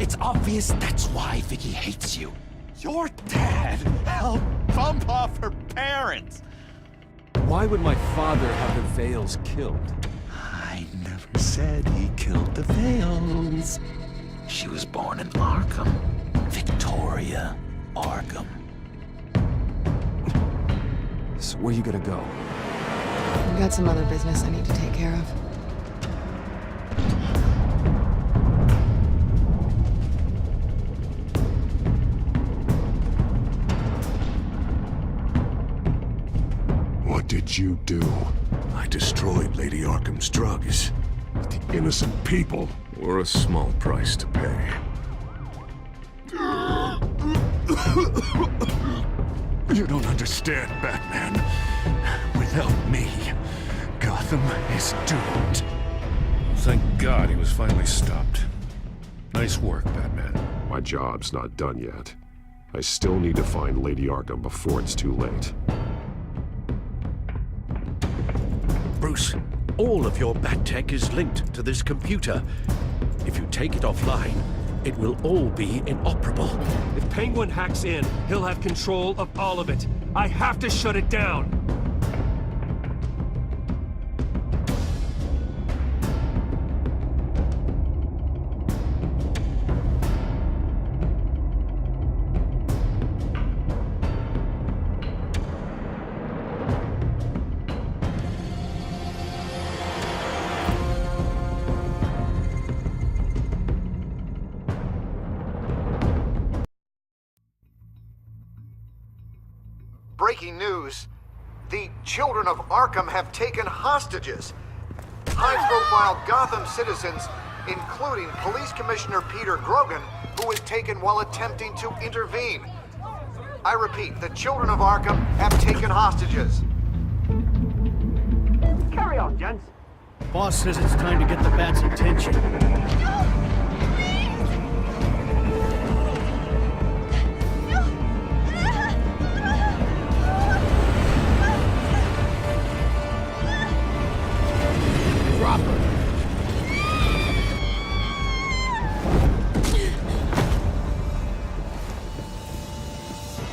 It's obvious that's why Vicky hates you. Your dad helped bump off her parents. Why would my father have the Vales killed? I never said he killed the Vales. She was born in Arkham. Victoria Arkham. So where you gonna go? I've got some other business I need to take care of. What did you do? I destroyed Lady Arkham's drugs. The innocent people. Or a small price to pay. You don't understand, Batman. Without me, Gotham is doomed. Thank God he was finally stopped. Nice work, Batman. My job's not done yet. I still need to find Lady Arkham before it's too late. Bruce, all of your Bat-Tech is linked to this computer. If you take it offline, it will all be inoperable. If Penguin hacks in, he'll have control of all of it. I have to shut it down. Breaking news. The children of Arkham have taken hostages. High-profile Gotham citizens, including Police Commissioner Peter Grogan, who was taken while attempting to intervene. I repeat, the children of Arkham have taken hostages. Carry on, gents. Boss says it's time to get the Bat's attention.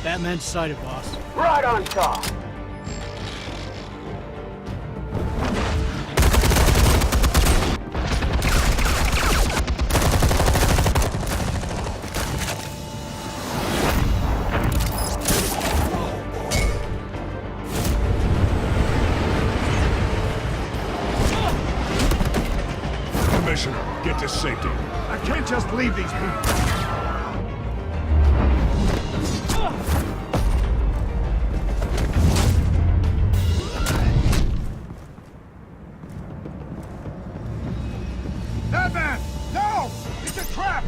Batman's sighted, boss. Right on top. Commissioner, get to safety. I can't just leave these people. Batman! No! It's a trap!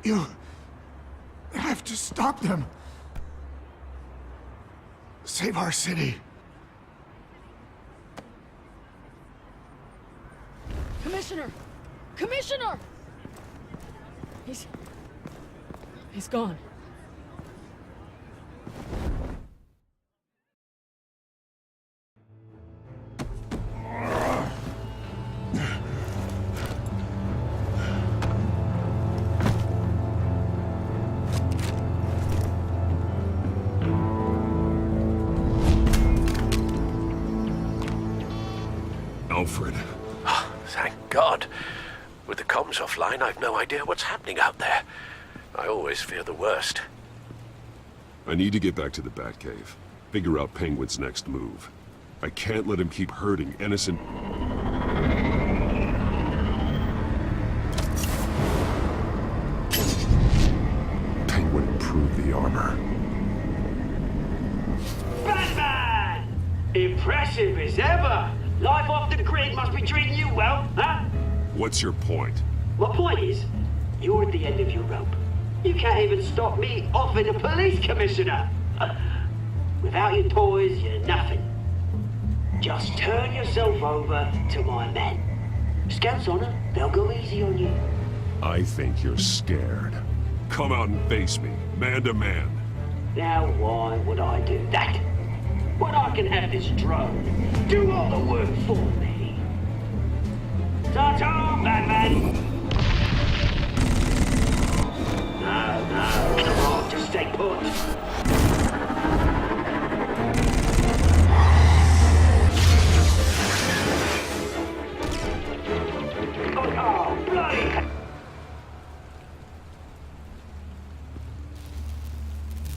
You have to stop them. Save our city. Commissioner! Commissioner! He's gone. Alfred. Thank God. With the comms offline, I've no idea what's happening out there. I always fear the worst. I need to get back to the Batcave. figure out Penguin's next move. I can't let him keep hurting innocent... Penguin improved the armor. Batman! Impressive as ever! Life off the grid must be treating you well, huh? What's your point? My point is, you're at the end of your rope. You can't even stop me offing a police commissioner. Without your toys, you're nothing. Just turn yourself over to my men. Scouts honor, they'll go easy on you. I think you're scared. Come out and face me, man to man. Now why would I do that? When I can have this drone do all the work for me. Ta-ta, Batman! No, come on, just stay put. Oh, bloody!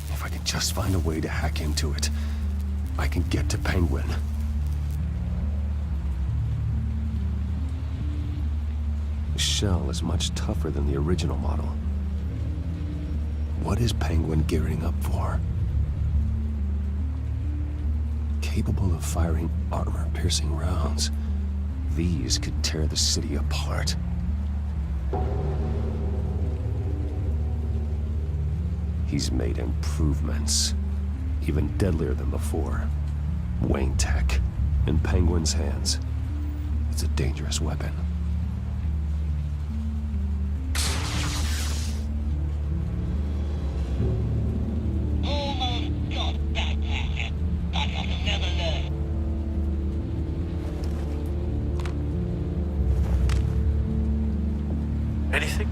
If I can just find a way to hack into it, I can get to Penguin. The shell is much tougher than the original model. What is Penguin gearing up for? Capable of firing armor-piercing rounds. These could tear the city apart. He's made improvements, even deadlier than before. Wayne Tech, in Penguin's hands. It's a dangerous weapon. Anything?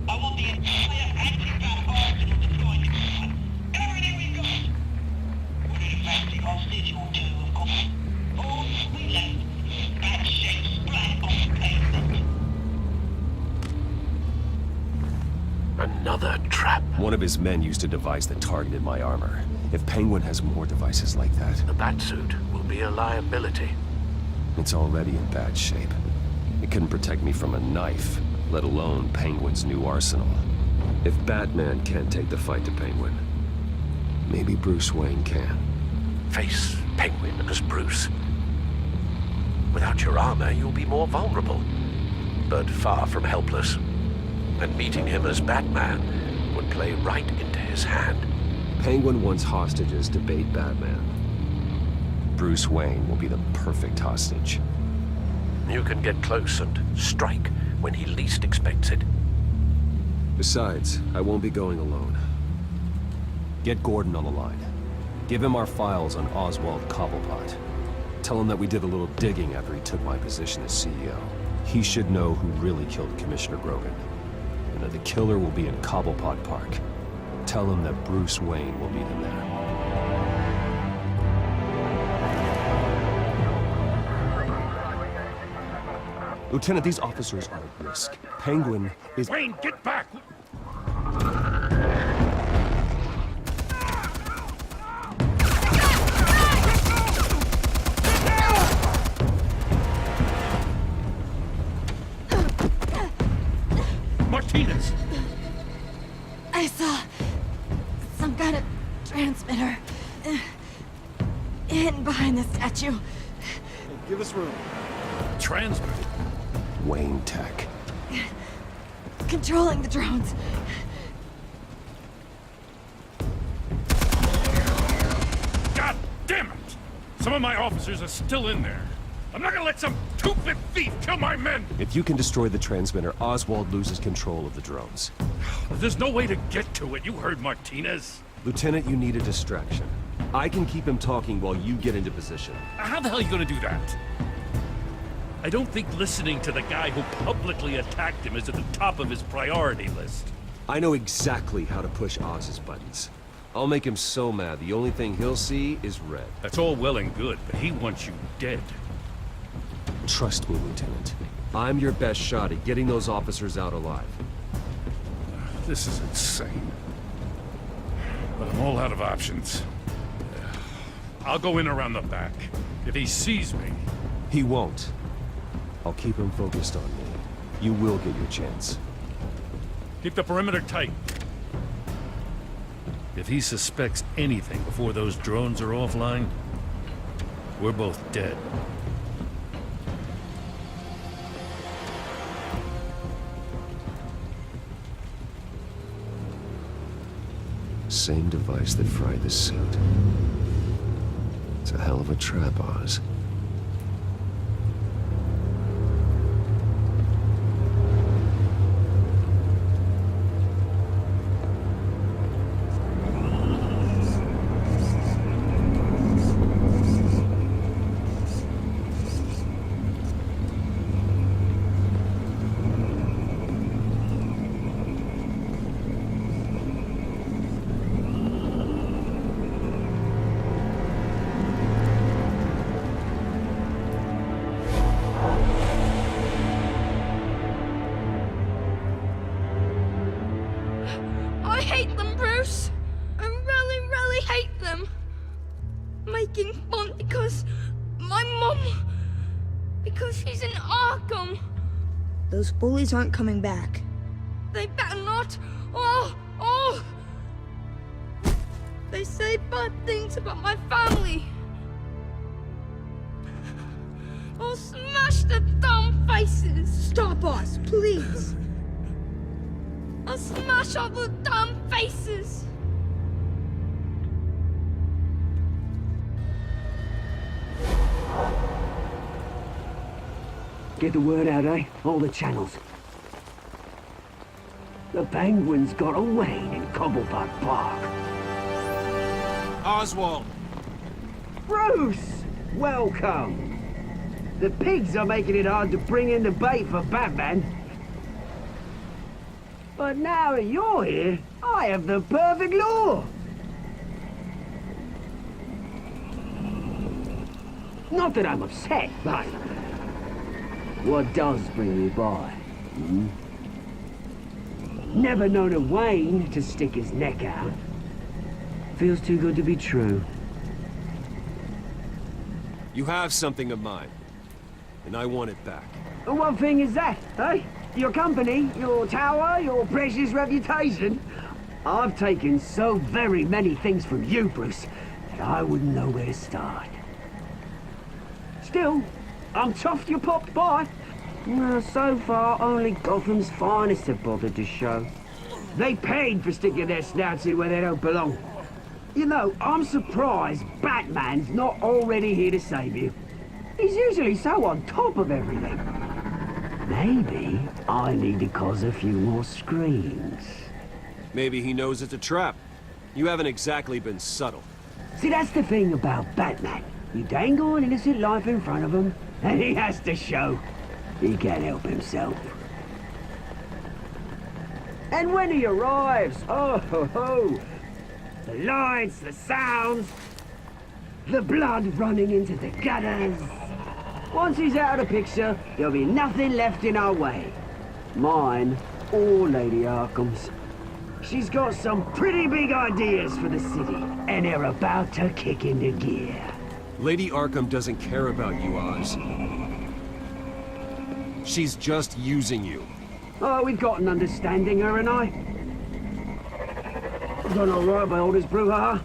I want the entire anti-bat arsenal deployed. Everything we've got! We're in a fancy hostage or two, of course. All we left, bad shape splat on the pavement. Another trap. One of his men used a device that targeted my armor. If Penguin has more devices like that... The Batsuit will be a liability. It's already in bad shape. It couldn't protect me from a knife, let alone Penguin's new arsenal. If Batman can't take the fight to Penguin, maybe Bruce Wayne can. Face Penguin as Bruce. Without your armor, you'll be more vulnerable, but far from helpless. And meeting him as Batman would play right into his hand. Penguin wants hostages to bait Batman. Bruce Wayne will be the perfect hostage. You can get close and strike when he least expects it. Besides, I won't be going alone. Get Gordon on the line. Give him our files on Oswald Cobblepot. Tell him that we did a little digging after he took my position as CEO. He should know who really killed Commissioner Grogan, and that the killer will be in Cobblepot Park. Tell him that Bruce Wayne will meet him there. Lieutenant, these officers are at risk. Penguin is... Wayne, get back! Martinez! I saw some kind of transmitter hidden behind the statue. Hey, give us room. Transmitter? Wayne Tech. Controlling the drones. God damn it! Some of my officers are still in there. I'm not gonna let some two-bit thief kill my men! If you can destroy the transmitter, Oswald loses control of the drones. There's no way to get to it. You heard Martinez. Lieutenant, you need a distraction. I can keep him talking while you get into position. How the hell are you gonna do that? I don't think listening to the guy who publicly attacked him is at the top of his priority list. I know exactly how to push Oz's buttons. I'll make him so mad, the only thing he'll see is red. That's all well and good, but he wants you dead. Trust me, Lieutenant. I'm your best shot at getting those officers out alive. This is insane. but I'm all out of options. I'll go in around the back. If he sees me... He won't. I'll keep him focused on me. You will get your chance. Keep the perimeter tight. If he suspects anything before those drones are offline, we're both dead. Same device that fried the suit. It's a hell of a trap, Oz. I hate them, Bruce. I really, really hate them. Making fun because my mum... because she's in Arkham. Those bullies aren't coming back. They better not. Oh! They say bad things about my family. I'll smash the dumb faces. Stop us, please. I'll smash all the damn faces! Get the word out, eh? All the channels. The Penguin's got a Wayne in Cobblepot Park. Oswald! Bruce! Welcome! The pigs are making it hard to bring in the bait for Batman. But now that you're here, I have the perfect lure! Not that I'm upset, but... what does bring you by? Hmm? Never known a Wayne to stick his neck out. Feels too good to be true. You have something of mine, and I want it back. What thing is that, eh? Your company, your tower, your precious reputation? I've taken so very many things from you, Bruce, that I wouldn't know where to start. Still, I'm chuffed you popped by. So far, only Gotham's finest have bothered to show. They paid for sticking their snouts in where they don't belong. You know, I'm surprised Batman's not already here to save you. He's usually so on top of everything. Maybe I need to cause a few more screams. Maybe he knows it's a trap. You haven't exactly been subtle. See, that's the thing about Batman. You dangle an innocent life in front of him, and he has to show he can't help himself. And when he arrives, oh ho ho! The lights, the sounds, the blood running into the gutters. Once he's out of the picture, there'll be nothing left in our way. Mine or Lady Arkham's. She's got some pretty big ideas for the city, and they're about to kick into gear. Lady Arkham doesn't care about you, Oz. She's just using you. Oh, we've got an understanding, her and I. Done all right by all this brouhaha.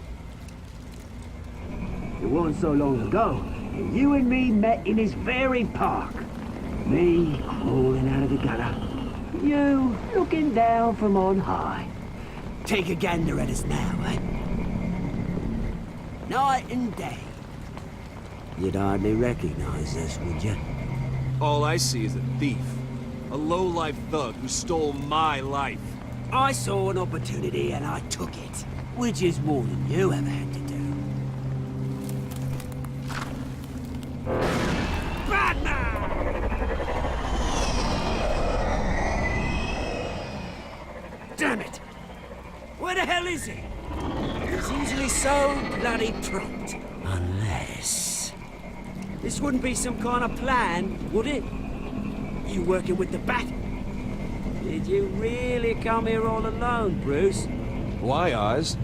It wasn't so long ago, and you and me met in this very park. Me crawling out of the gutter. You looking down from on high. Take a gander at us now, eh? Night and day. You'd hardly recognize us, would you? All I see is a thief. A low-life thug who stole my life. I saw an opportunity and I took it. Which is more than you ever had to do. Batman! Damn it! Where the hell is he? He's usually so bloody prompt. Unless... this wouldn't be some kind of plan, would it? You working with the Bat? Did you really come here all alone, Bruce? Why, Oz?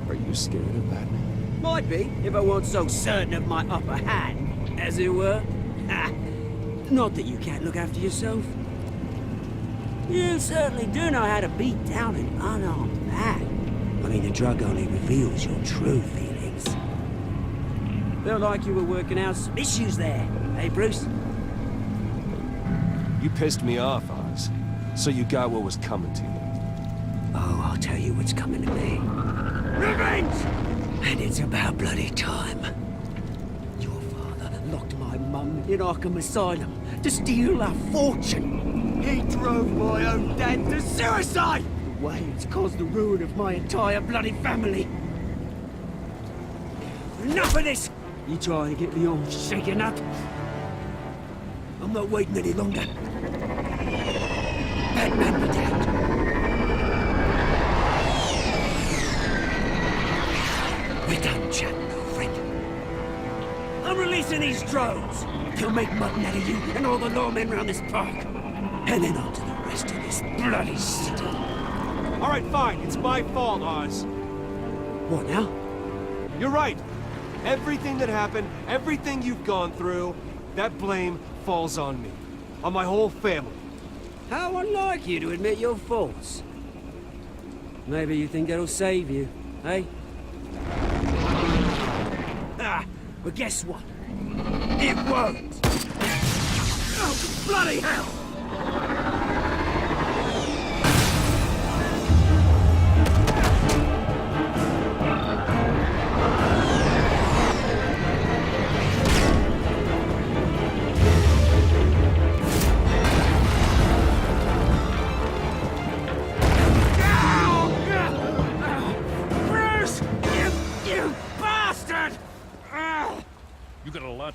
Are Are you scared of Batman? Might be, if I weren't so certain of my upper hand, as it were. Ha! Not that you can't look after yourself. You certainly do know how to beat down an unarmed man. I mean, the drug only reveals your true feelings. Felt like you were working out some issues there, eh, Bruce? You pissed me off, Oz. So you got what was coming to you. Oh, I'll tell you what's coming to me. Revenge! And it's about bloody time. Your father locked my mum in Arkham Asylum to steal a fortune. He drove my own dad to suicide! The way it's caused the ruin of my entire bloody family. Enough of this! You try to get me all shaken up. I'm not waiting any longer. Batman the dead. We're done, chap, friend. I'm releasing these drones. They'll make mutton out of you and all the lawmen around this park. And then on to the rest of this bloody city. All right, fine. It's my fault, Oz. What now? You're right. Everything that happened, everything you've gone through, that blame falls on me. On my whole family. How unlike you to admit your faults. Maybe you think that'll save you, eh? Ah, but guess what? It won't! Oh, bloody hell!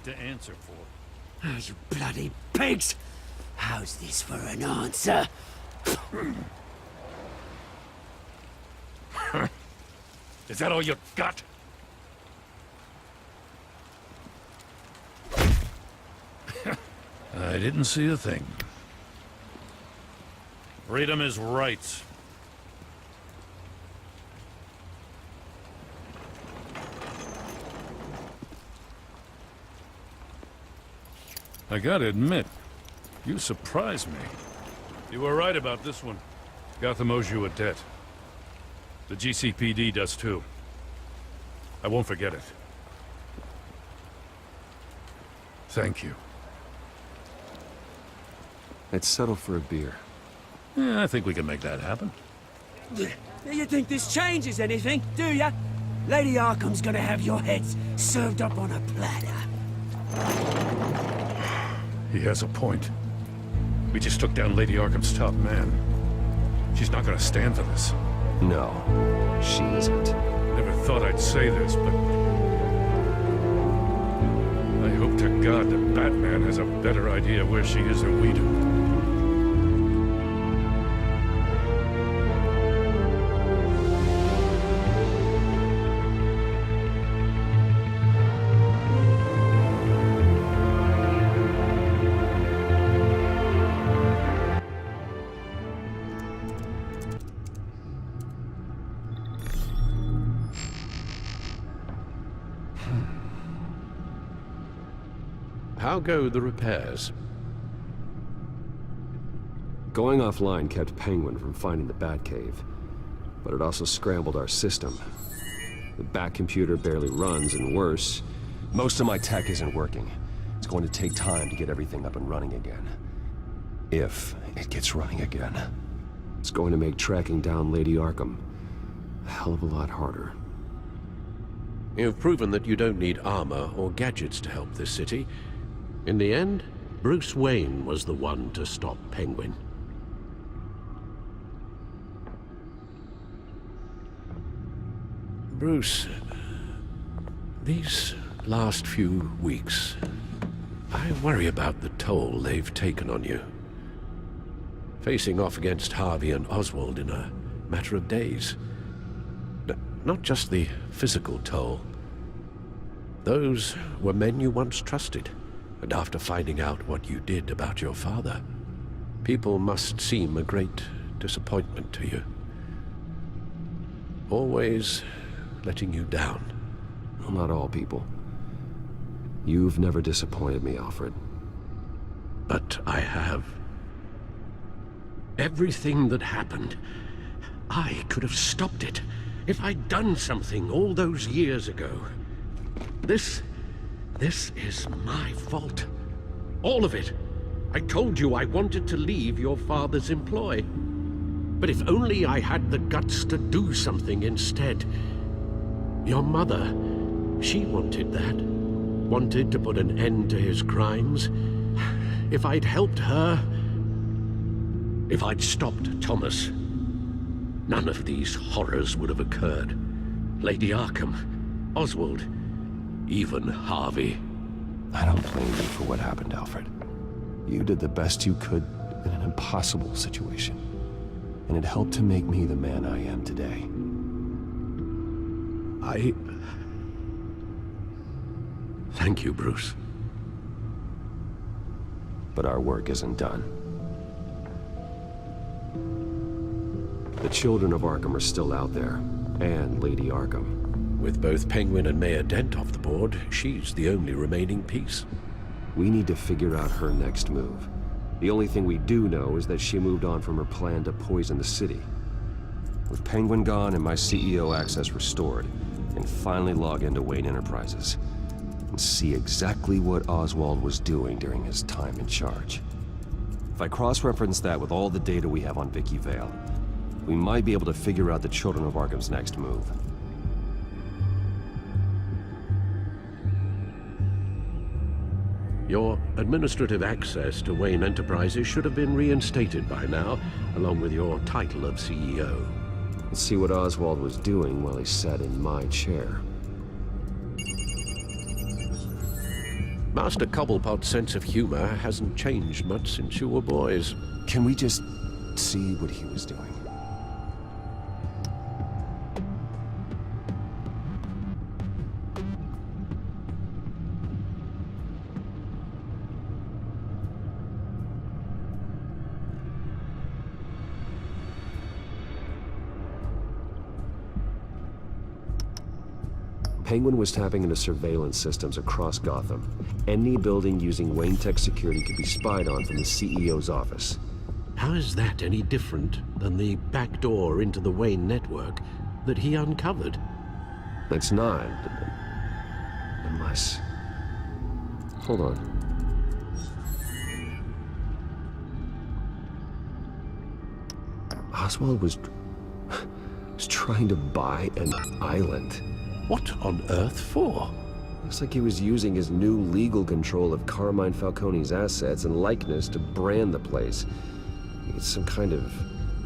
To answer for. Oh, you bloody pigs! How's this for an answer? Is that all you got? I didn't see a thing. Freedom is rights. I gotta admit, you surprised me. You were right about this one. Gotham owes you a debt. The GCPD does too. I won't forget it. Thank you. Let's settle for a beer. Yeah, I think we can make that happen. You think this changes anything, do ya? Lady Arkham's gonna have your heads served up on a platter. He has a point. We just took down Lady Arkham's top man. She's not gonna stand for this. No, she isn't. Never thought I'd say this, but I hope to God that Batman has a better idea where she is than we do. How go the repairs? Going offline kept Penguin from finding the Batcave, but it also scrambled our system. The Bat computer barely runs, and worse, most of my tech isn't working. It's going to take time to get everything up and running again. If it gets running again. It's going to make tracking down Lady Arkham a hell of a lot harder. You've proven that you don't need armor or gadgets to help this city. In the end, Bruce Wayne was the one to stop Penguin. Bruce, these last few weeks, I worry about the toll they've taken on you. Facing off against Harvey and Oswald in a matter of days. Not just the physical toll. Those were men you once trusted. And after finding out what you did about your father, people must seem a great disappointment to you. Always letting you down. Well, not all people. You've never disappointed me, Alfred. But I have. Everything that happened, I could have stopped it if I'd done something all those years ago. This is my fault. All of it. I told you I wanted to leave your father's employ. But if only I had the guts to do something instead. Your mother, she wanted that. Wanted to put an end to his crimes. If I'd helped her, if I'd stopped Thomas, none of these horrors would have occurred. Lady Arkham, Oswald, even Harvey. I don't blame you for what happened, Alfred. You did the best you could in an impossible situation. And it helped to make me the man I am today. Thank you, Bruce. But our work isn't done. The children of Arkham are still out there, and Lady Arkham. With both Penguin and Mayor Dent off the board, she's the only remaining piece. We need to figure out her next move. The only thing we do know is that she moved on from her plan to poison the city. With Penguin gone and my CEO access restored, I can finally log into Wayne Enterprises and see exactly what Oswald was doing during his time in charge. If I cross-reference that with all the data we have on Vicky Vale, we might be able to figure out the Children of Arkham's next move. Your administrative access to Wayne Enterprises should have been reinstated by now, along with your title of CEO. Let's see what Oswald was doing while he sat in my chair. Master Cobblepot's sense of humor hasn't changed much since you were boys. Can we just see what he was doing? Penguin was tapping into surveillance systems across Gotham. Any building using Wayne Tech security could be spied on from the CEO's office. How is that any different than the back door into the Wayne network that he uncovered? It's not. Unless... Hold on. Oswald was trying to buy an island. What on earth for? Looks like he was using his new legal control of Carmine Falcone's assets and likeness to brand the place. It's some kind of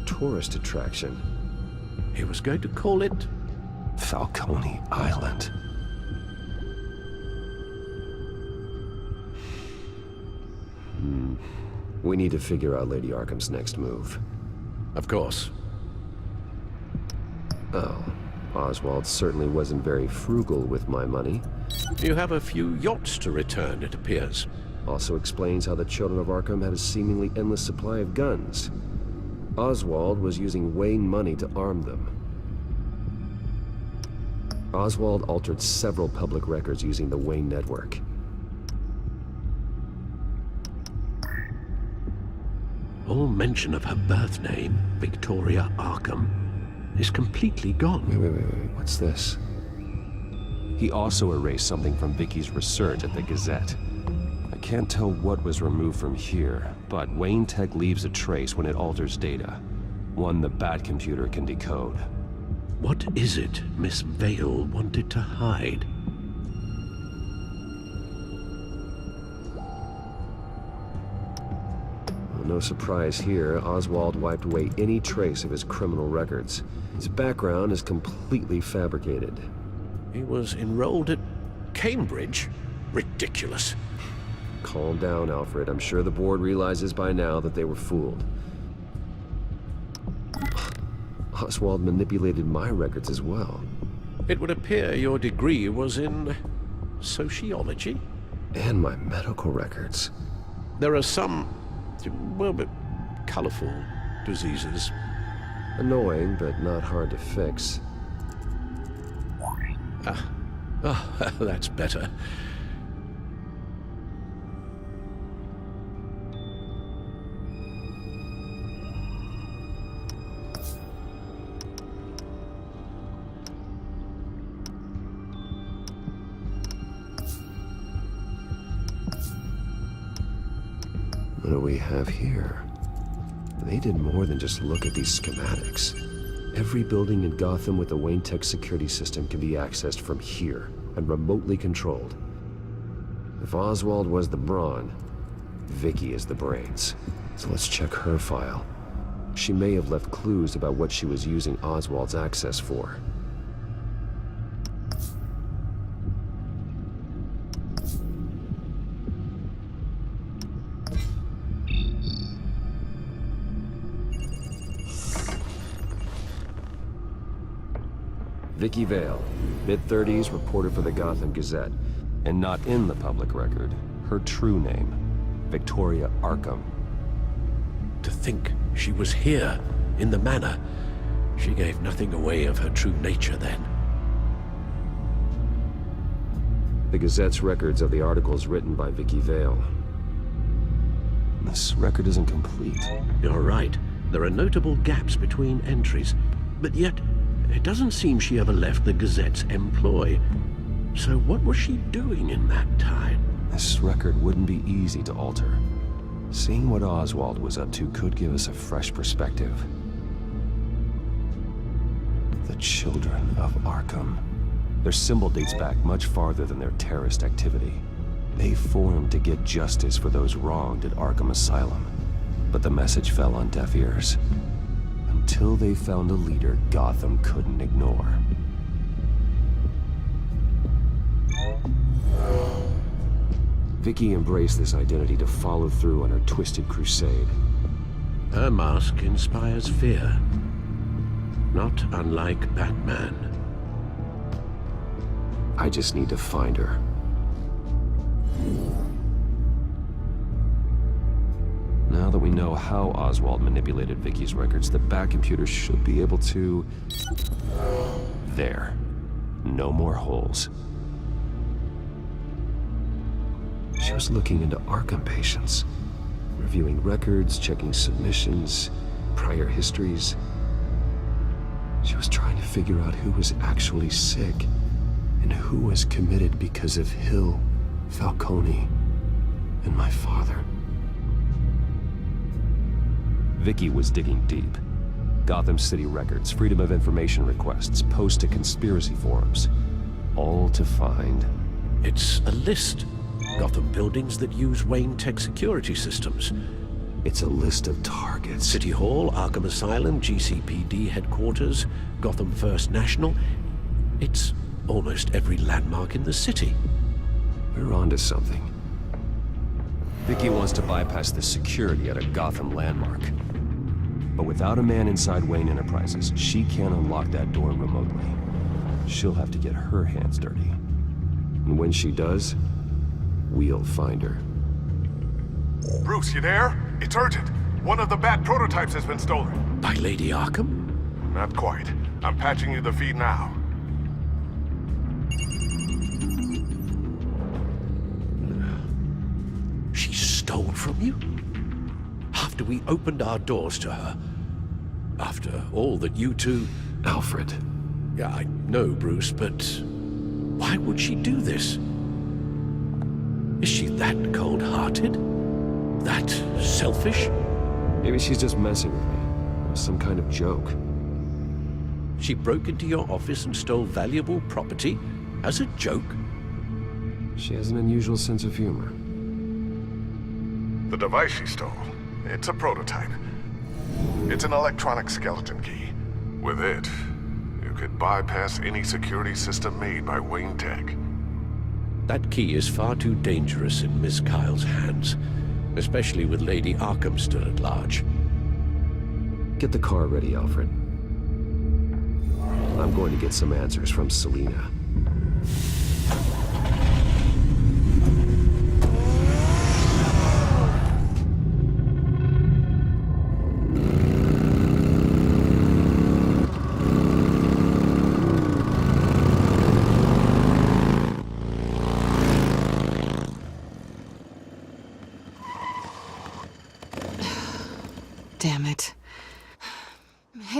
tourist attraction. He was going to call it... Falcone Island. We need to figure out Lady Arkham's next move. Of course. Oh. Oswald certainly wasn't very frugal with my money. You have a few yachts to return, it appears. Also explains how the Children of Arkham had a seemingly endless supply of guns. Oswald was using Wayne money to arm them. Oswald altered several public records using the Wayne network. All mention of her birth name, Victoria Arkham, is completely gone. Wait. What's this? He also erased something from Vicky's research at the Gazette. I can't tell what was removed from here, but Wayne Tech leaves a trace when it alters data. One the Bat computer can decode. What is it Miss Vale wanted to hide? No surprise here, Oswald wiped away any trace of his criminal records. His background is completely fabricated. He was enrolled at Cambridge? Ridiculous. Calm down, Alfred. I'm sure the board realizes by now that they were fooled. Oswald manipulated my records as well. It would appear your degree was in... sociology? And my medical records. There are some... well, but colorful diseases. Annoying, but not hard to fix. That's better. What do we have here? They did more than just look at these schematics. Every building in Gotham with the Wayne Tech security system can be accessed from here and remotely controlled. If Oswald was the brawn, Vicky is the brains. So let's check her file. She may have left clues about what she was using Oswald's access for. Vicky Vale, mid-30s, reporter for the Gotham Gazette. And not in the public record, her true name, Victoria Arkham. To think she was here, in the manor. She gave nothing away of her true nature then. The Gazette's records of the articles written by Vicky Vale. This record isn't complete. You're right. There are notable gaps between entries, but yet it doesn't seem she ever left the Gazette's employ. So what was she doing in that time? This record wouldn't be easy to alter. Seeing what Oswald was up to could give us a fresh perspective. The Children of Arkham. Their symbol dates back much farther than their terrorist activity. They formed to get justice for those wronged at Arkham Asylum. But the message fell on deaf ears. Until they found a leader Gotham couldn't ignore. Vicky embraced this identity to follow through on her twisted crusade. Her mask inspires fear. Not unlike Batman. I just need to find her. Now that we know how Oswald manipulated Vicky's records, the Bat computer should be able to... There. No more holes. She was looking into Arkham patients, reviewing records, checking submissions, prior histories. She was trying to figure out who was actually sick and who was committed because of Hill, Falcone, and my father. Vicky was digging deep. Gotham City records, Freedom of Information requests, posts to conspiracy forums. All to find... It's a list. Gotham buildings that use Wayne Tech security systems. It's a list of targets. City Hall, Arkham Asylum, GCPD headquarters, Gotham First National. It's almost every landmark in the city. We're onto something. Vicky wants to bypass the security at a Gotham landmark. But without a man inside Wayne Enterprises, she can't unlock that door remotely. She'll have to get her hands dirty. And when she does, we'll find her. Bruce, you there? It's urgent. One of the Bat prototypes has been stolen. By Lady Arkham? Not quite. I'm patching you the feed now. She stole from you? After we opened our doors to her? After all that you two... Alfred. Yeah, I know, Bruce, but... why would she do this? Is she that cold-hearted? That selfish? Maybe she's just messing with me. It was some kind of joke. She broke into your office and stole valuable property as a joke? She has an unusual sense of humor. The device she stole, it's a prototype. It's an electronic skeleton key. With it, you could bypass any security system made by Wayne Tech. That key is far too dangerous in Miss Kyle's hands, especially with Lady Arkham still at large. Get the car ready, Alfred. I'm going to get some answers from Selina.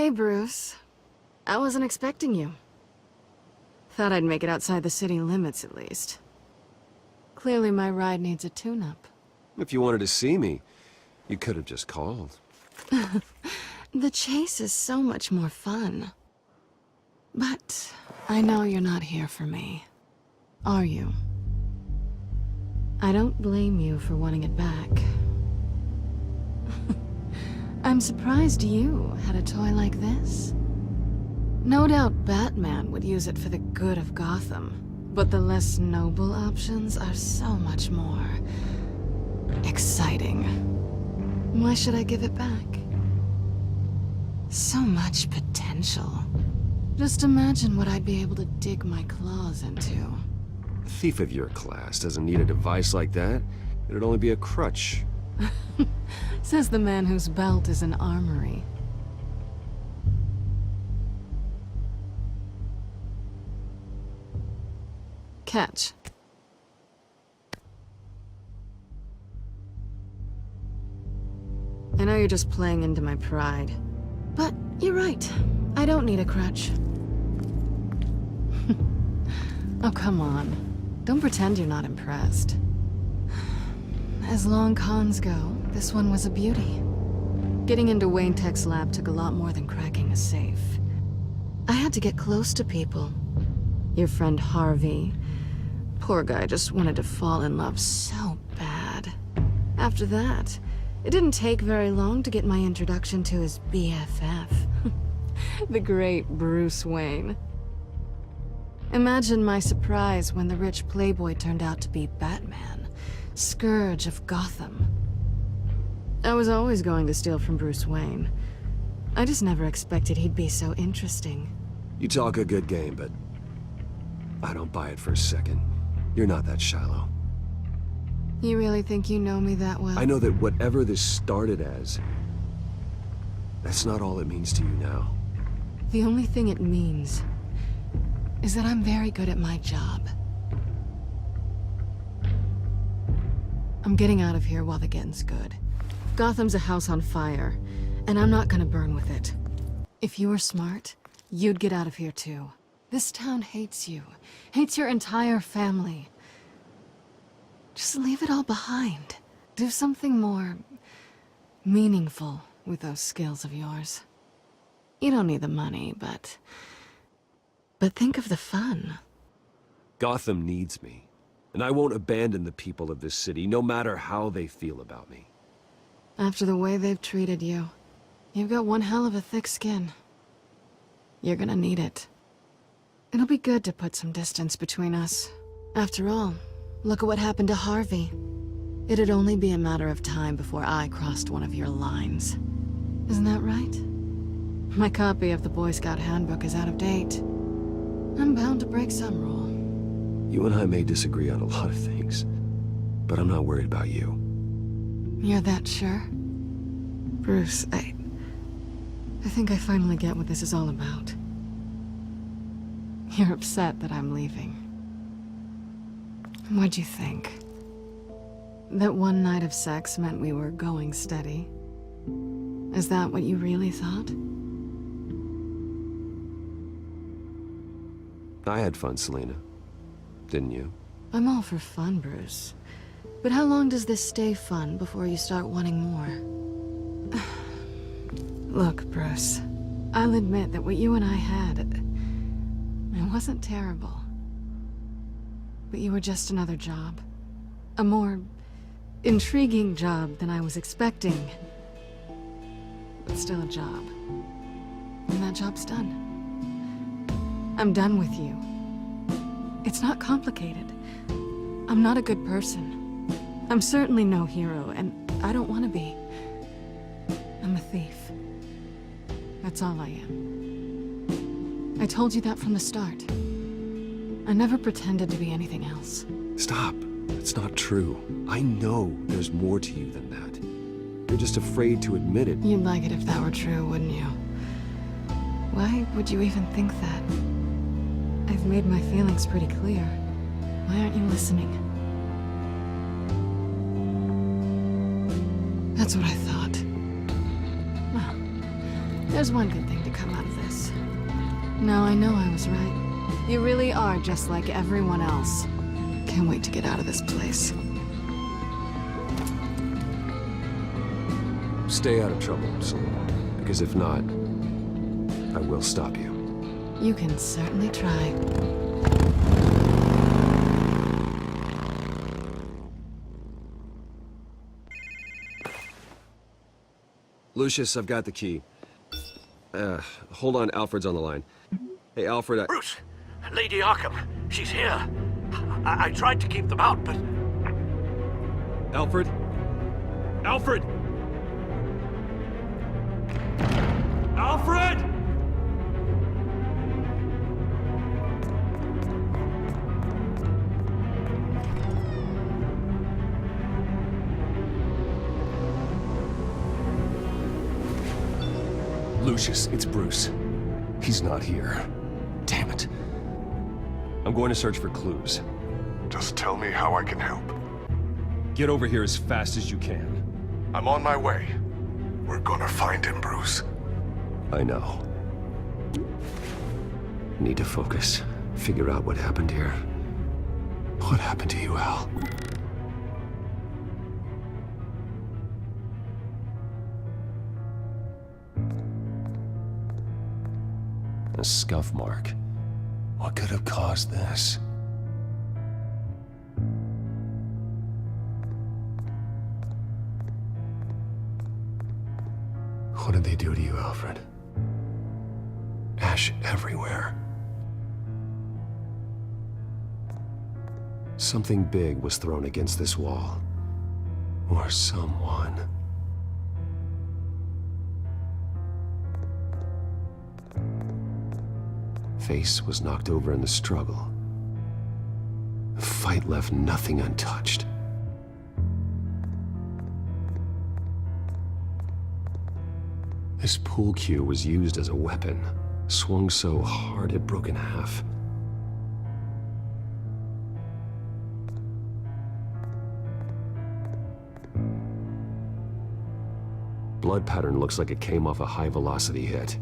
Hey, Bruce. I wasn't expecting you. Thought I'd make it outside the city limits, at least. Clearly my ride needs a tune-up. If you wanted to see me, you could have just called. The chase is so much more fun. But I know you're not here for me. Are you? I don't blame you for wanting it back. I'm surprised you had a toy like this. No doubt Batman would use it for the good of Gotham, but the less noble options are so much more exciting. Why should I give it back? So much potential. Just imagine what I'd be able to dig my claws into. A thief of your class doesn't need a device like that. It'd only be a crutch. Says the man whose belt is an armory. Catch. I know you're just playing into my pride, but you're right. I don't need a crutch. Oh, come on. Don't pretend you're not impressed. As long cons go, this one was a beauty. Getting into Wayne Tech's lab took a lot more than cracking a safe. I had to get close to people. Your friend Harvey. Poor guy just wanted to fall in love so bad. After that, it didn't take very long to get my introduction to his BFF. The great Bruce Wayne. Imagine my surprise when the rich playboy turned out to be Batman, Scourge of Gotham. I was always going to steal from Bruce Wayne. I just never expected he'd be so interesting. You talk a good game, but I don't buy it for a second. You're not that shallow. You really think you know me that well? I know that whatever this started as, that's not all it means to you now. The only thing it means is that I'm very good at my job. I'm getting out of here while the getting's good. Gotham's a house on fire, and I'm not gonna burn with it. If you were smart, you'd get out of here too. This town hates you, hates your entire family. Just leave it all behind. Do something more meaningful with those skills of yours. You don't need the money, but think of the fun. Gotham needs me, and I won't abandon the people of this city, no matter how they feel about me. After the way they've treated you, you've got one hell of a thick skin. You're gonna need it. It'll be good to put some distance between us. After all, look at what happened to Harvey. It'd only be a matter of time before I crossed one of your lines. Isn't that right? My copy of the Boy Scout Handbook is out of date. I'm bound to break some rule. You and I may disagree on a lot of things, but I'm not worried about you. You're that sure? Bruce, I think I finally get what this is all about. You're upset that I'm leaving. What'd you think? That one night of sex meant we were going steady? Is that what you really thought? I had fun, Selena. Didn't you? I'm all for fun, Bruce. But how long does this stay fun before you start wanting more? Look, Bruce. I'll admit that what you and I had, it wasn't terrible. But you were just another job. A more intriguing job than I was expecting. But still a job. And that job's done. I'm done with you. It's not complicated. I'm not a good person. I'm certainly no hero, and I don't want to be. I'm a thief. That's all I am. I told you that from the start. I never pretended to be anything else. Stop. It's not true. I know there's more to you than that. You're just afraid to admit it. You'd like it if that were true, wouldn't you? Why would you even think that? I've made my feelings pretty clear. Why aren't you listening? That's what I thought. Well, there's one good thing to come out of this. Now I know I was right. You really are just like everyone else. Can't wait to get out of this place. Stay out of trouble, Selena. Because if not, I will stop you. You can certainly try. Lucius, I've got the key. Hold on, Alfred's on the line. Hey, Alfred, Bruce! Lady Arkham, she's here. I tried to keep them out, but... Alfred? Alfred! Alfred! Lucius, it's Bruce. He's not here. Damn it. I'm going to search for clues. Just tell me how I can help. Get over here as fast as you can. I'm on my way. We're gonna find him, Bruce. I know. Need to focus. Figure out what happened here. What happened to you, Al? A scuff mark. What could have caused this? What did they do to you, Alfred? Ash everywhere. Something big was thrown against this wall. Or someone. Face was knocked over in the struggle. The fight left nothing untouched. This pool cue was used as a weapon, swung so hard it broke in half. Blood pattern looks like it came off a high-velocity hit.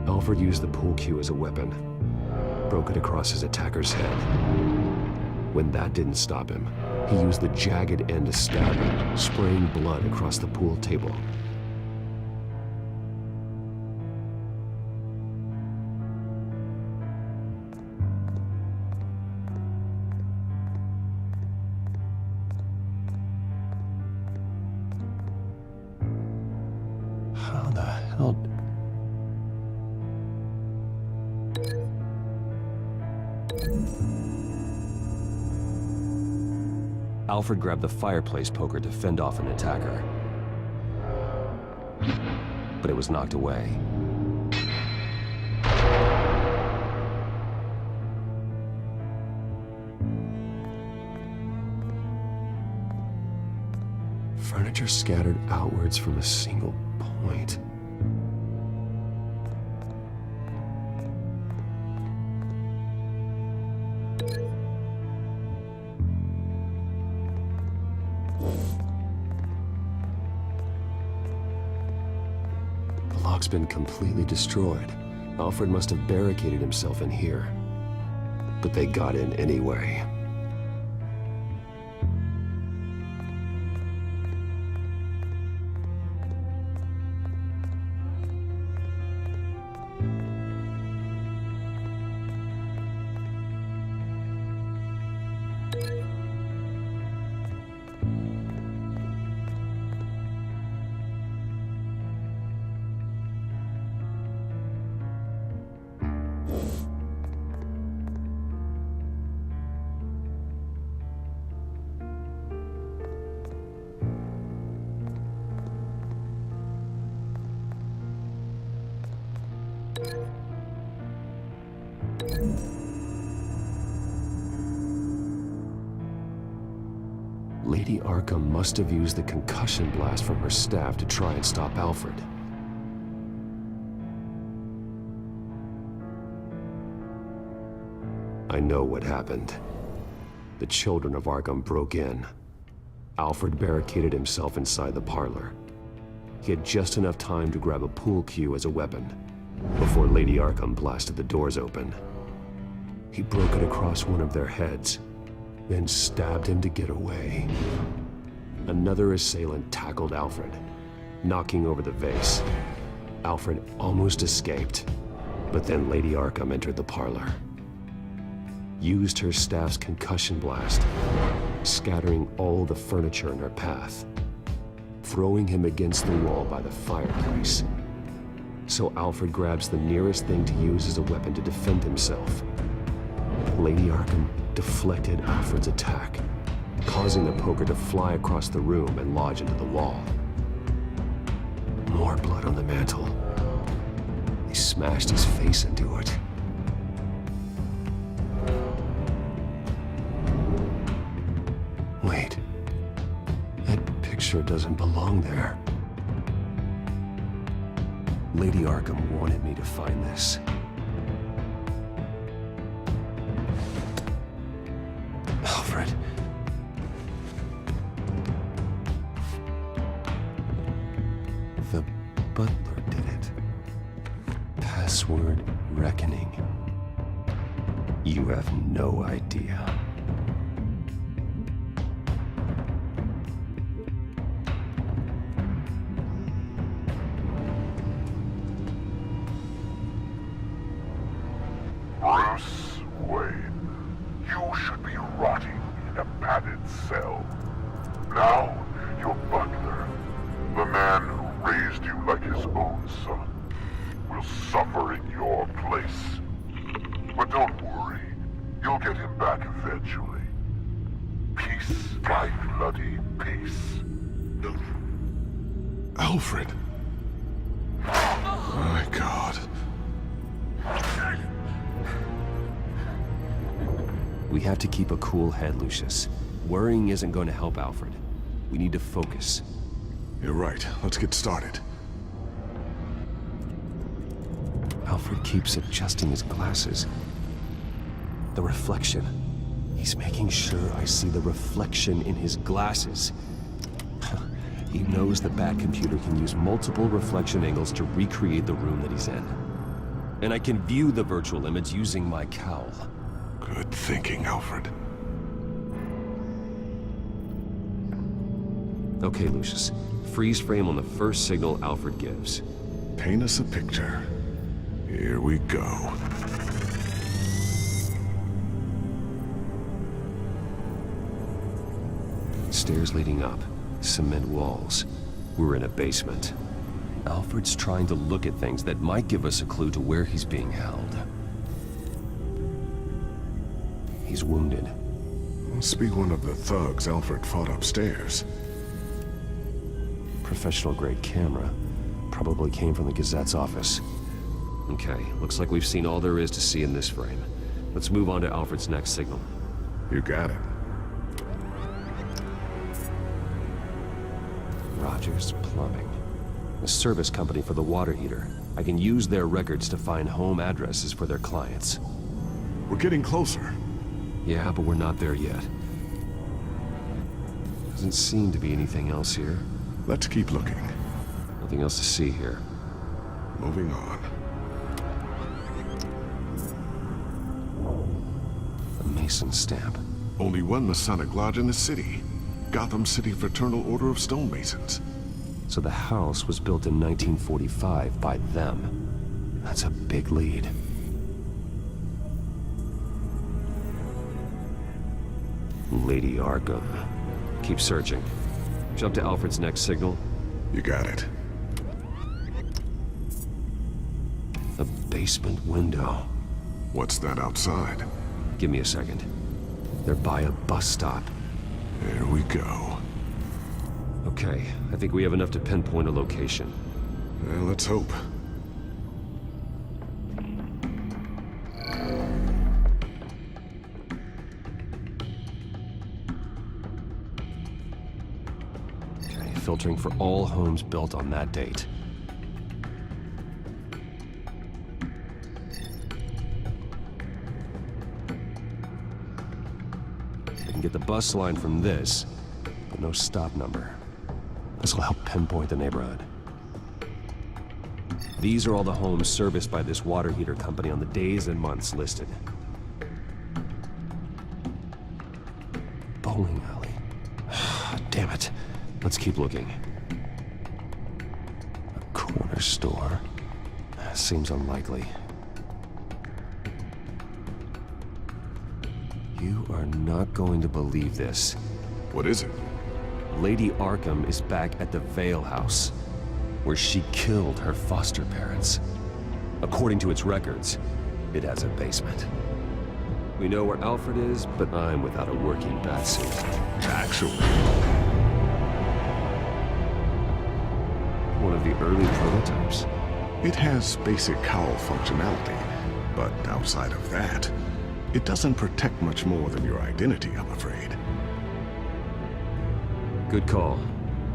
Alfred used the pool cue as a weapon, broke it across his attacker's head. When that didn't stop him, he used the jagged end to stab him, spraying blood across the pool table. How the hell... Alfred grabbed the fireplace poker to fend off an attacker. But it was knocked away. Furniture scattered outwards from a single point. The lock's been completely destroyed. Alfred must have barricaded himself in here. But they got in anyway. Lady Arkham must have used the concussion blast from her staff to try and stop Alfred. I know what happened. the children of Arkham broke in. Alfred barricaded himself inside the parlor. He had just enough time to grab a pool cue as a weapon before Lady Arkham blasted the doors open. He broke it across one of their heads, then stabbed him to get away. Another assailant tackled Alfred, knocking over the vase. Alfred almost escaped, but then Lady Arkham entered the parlor. Used her staff's concussion blast, scattering all the furniture in her path, throwing him against the wall by the fireplace. So Alfred grabs the nearest thing to use as a weapon to defend himself. Lady Arkham deflected Alfred's attack, causing the poker to fly across the room and lodge into the wall. More blood on the mantel. He smashed his face into it. Wait. That picture doesn't belong there. Lady Arkham wanted me to find this. Alfred. The butler did it. Password reckoning. You have no idea. Bruce Wayne, you should be rotting in a padded cell. Now, your butler, the man who raised you like his own son, will suffer in your place. But don't worry, you'll get him back eventually. Piece by bloody piece. Alfred. My God. We have to keep a cool head, Lucius. Worrying isn't going to help Alfred. We need to focus. You're right. Let's get started. Alfred keeps adjusting his glasses. The reflection. He's making sure I see the reflection in his glasses. He knows the Batcomputer can use multiple reflection angles to recreate the room that he's in. And I can view the virtual image using my cowl. Good thinking, Alfred. Okay, Lucius. Freeze frame on the first signal Alfred gives. Paint us a picture. Here we go. Stairs leading up. Cement walls. We're in a basement. Alfred's trying to look at things that might give us a clue to where he's being held. He's wounded. Must be one of the thugs Alfred fought upstairs. Professional-grade camera. Probably came from the Gazette's office. Okay, looks like we've seen all there is to see in this frame. Let's move on to Alfred's next signal. You got it. Rogers Plumbing. A service company for the water heater. I can use their records to find home addresses for their clients. We're getting closer. Yeah, but we're not there yet. Doesn't seem to be anything else here. Let's keep looking. Nothing else to see here. Moving on. A Mason stamp. Only one Masonic lodge in the city. Gotham City Fraternal Order of Stonemasons. So the house was built in 1945 by them. That's a big lead. Lady Arkham. Keep searching. Jump to Alfred's next signal. You got it. The basement window. What's that outside? Give me a second. They're by a bus stop. There we go. Okay, I think we have enough to pinpoint a location. Well, let's hope. Okay, filtering for all homes built on that date. can get the bus line from this, but no stop number. This will help pinpoint the neighborhood. These are all the homes serviced by this water heater company on the days and months listed. Bowling alley. Damn it. Let's keep looking. A corner store. Seems unlikely. You are not going to believe this. What is it? Lady Arkham is back at the Vale House, where she killed her foster parents. According to its records, it has a basement. We know where Alfred is, but I'm without a working batsuit. Actually, one of the early prototypes. it has basic cowl functionality, but outside of that, it doesn't protect much more than your identity, I'm afraid. Good call.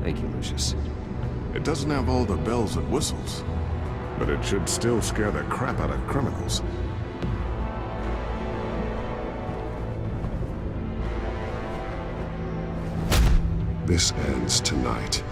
Thank you, Lucius. It doesn't have all the bells and whistles, but it should still scare the crap out of criminals. This ends tonight.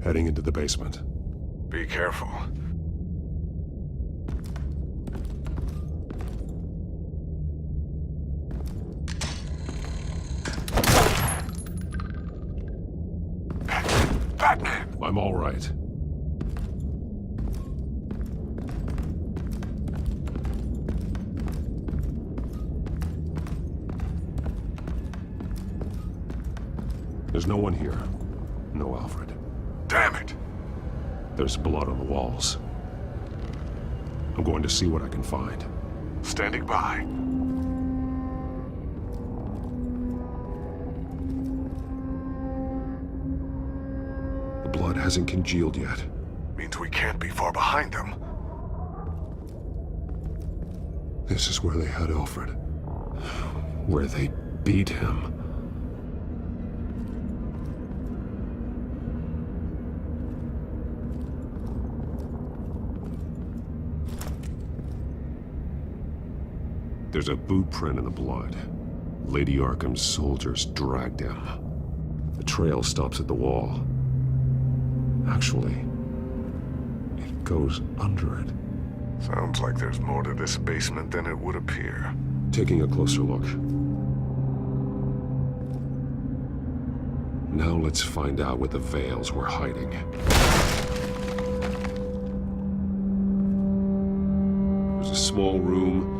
Heading into the basement. Be careful. Batman! I'm all right. There's no one here. No Alfred. Damn it! There's blood on the walls. I'm going to see what I can find. Standing by. The blood hasn't congealed yet. Means we can't be far behind them. This is where they had Alfred. Where they beat him. There's a boot print in the blood. Lady Arkham's soldiers dragged him. The trail stops at the wall. Actually, it goes under it. Sounds like there's more to this basement than it would appear. Taking a closer look. Now let's find out what the Vales were hiding. There's a small room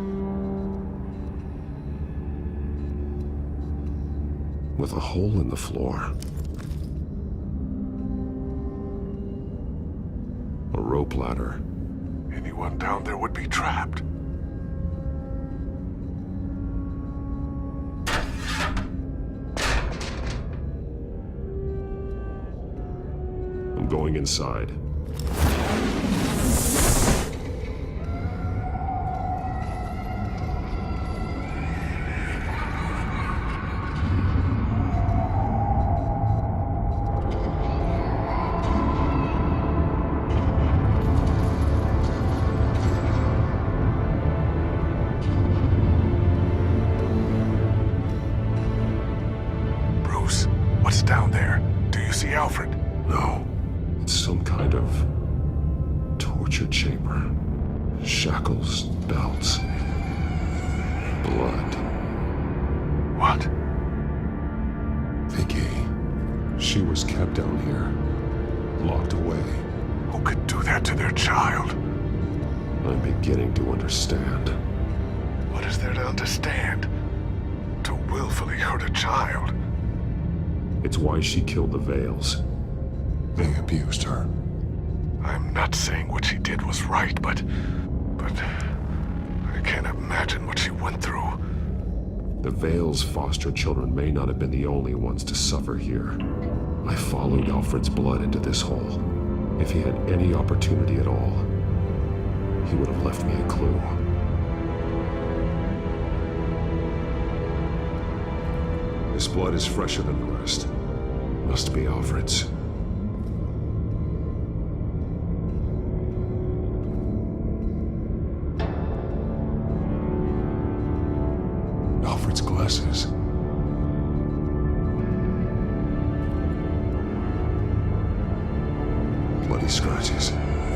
with a hole in the floor. A rope ladder. Anyone down there would be trapped. I'm going inside. What's down there? Do you see Alfred? No. It's some kind of torture chamber. Shackles, belts, blood. What? Vicky. She was kept down here, locked away. Who could do that to their child? I'm beginning to understand. What is there to understand? To willfully hurt a child? It's why she killed the Vales. They abused her. I'm not saying what she did was right, but I can't imagine what she went through. The Vales' foster children may not have been the only ones to suffer here. I followed Alfred's blood into this hole. If he had any opportunity at all, he would have left me a clue. This blood is fresher than the rest. Must be Alfred's. Alfred's glasses. Bloody scratches,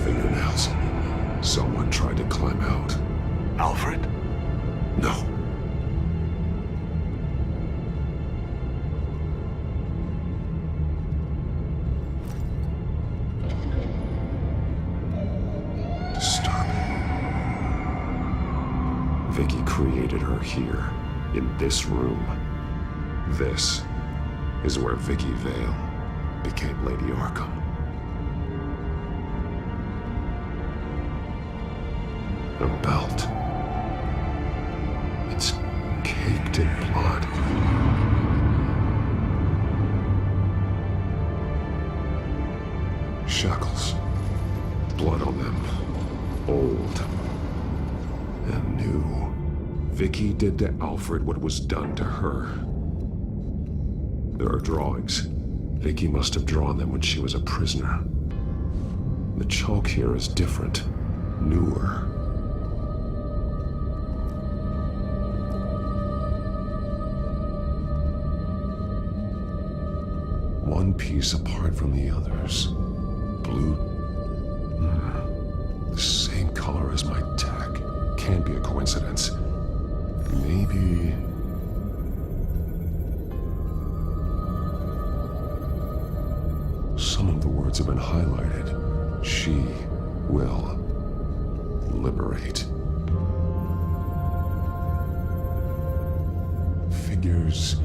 fingernails. Someone tried to climb out. Alfred? No. Disturbing. Vicky created her here, in this room. This is where Vicky Vale became Lady Arkham. A belt. It's caked in blood. Shackles. Blood on them. Old. And new. Vicky did to Alfred what was done to her. There are drawings. Vicky must have drawn them when she was a prisoner. The chalk here is different. Newer. One piece apart from the others. Blue. The same color as my tech. Can't be a coincidence. Maybe... Some of the words have been highlighted. She will liberate. Figures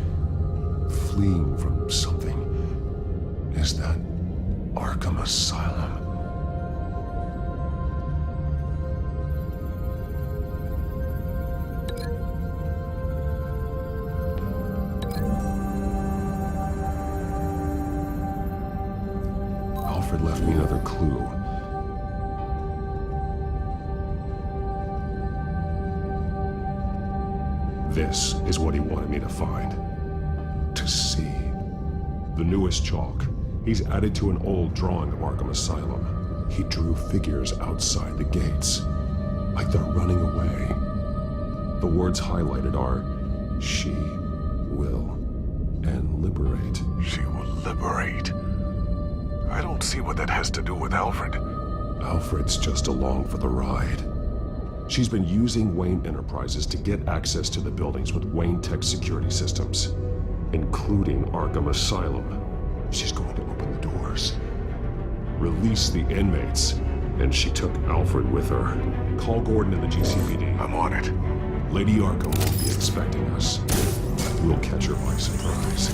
fleeing from something. Is that Arkham Asylum? Alfred left me another clue. This is what he wanted me to find. To see. The newest chalk. He's added to an old drawing of Arkham Asylum. He drew figures outside the gates, like they're running away. The words highlighted are, she will, and liberate. She will liberate? I don't see what that has to do with Alfred. Alfred's just along for the ride. She's been using Wayne Enterprises to get access to the buildings with Wayne Tech security systems, including Arkham Asylum. She's going to open the doors, release the inmates, and she took Alfred with her. Call Gordon and the GCPD. I'm on it. Lady Arkham won't be expecting us. We'll catch her by surprise.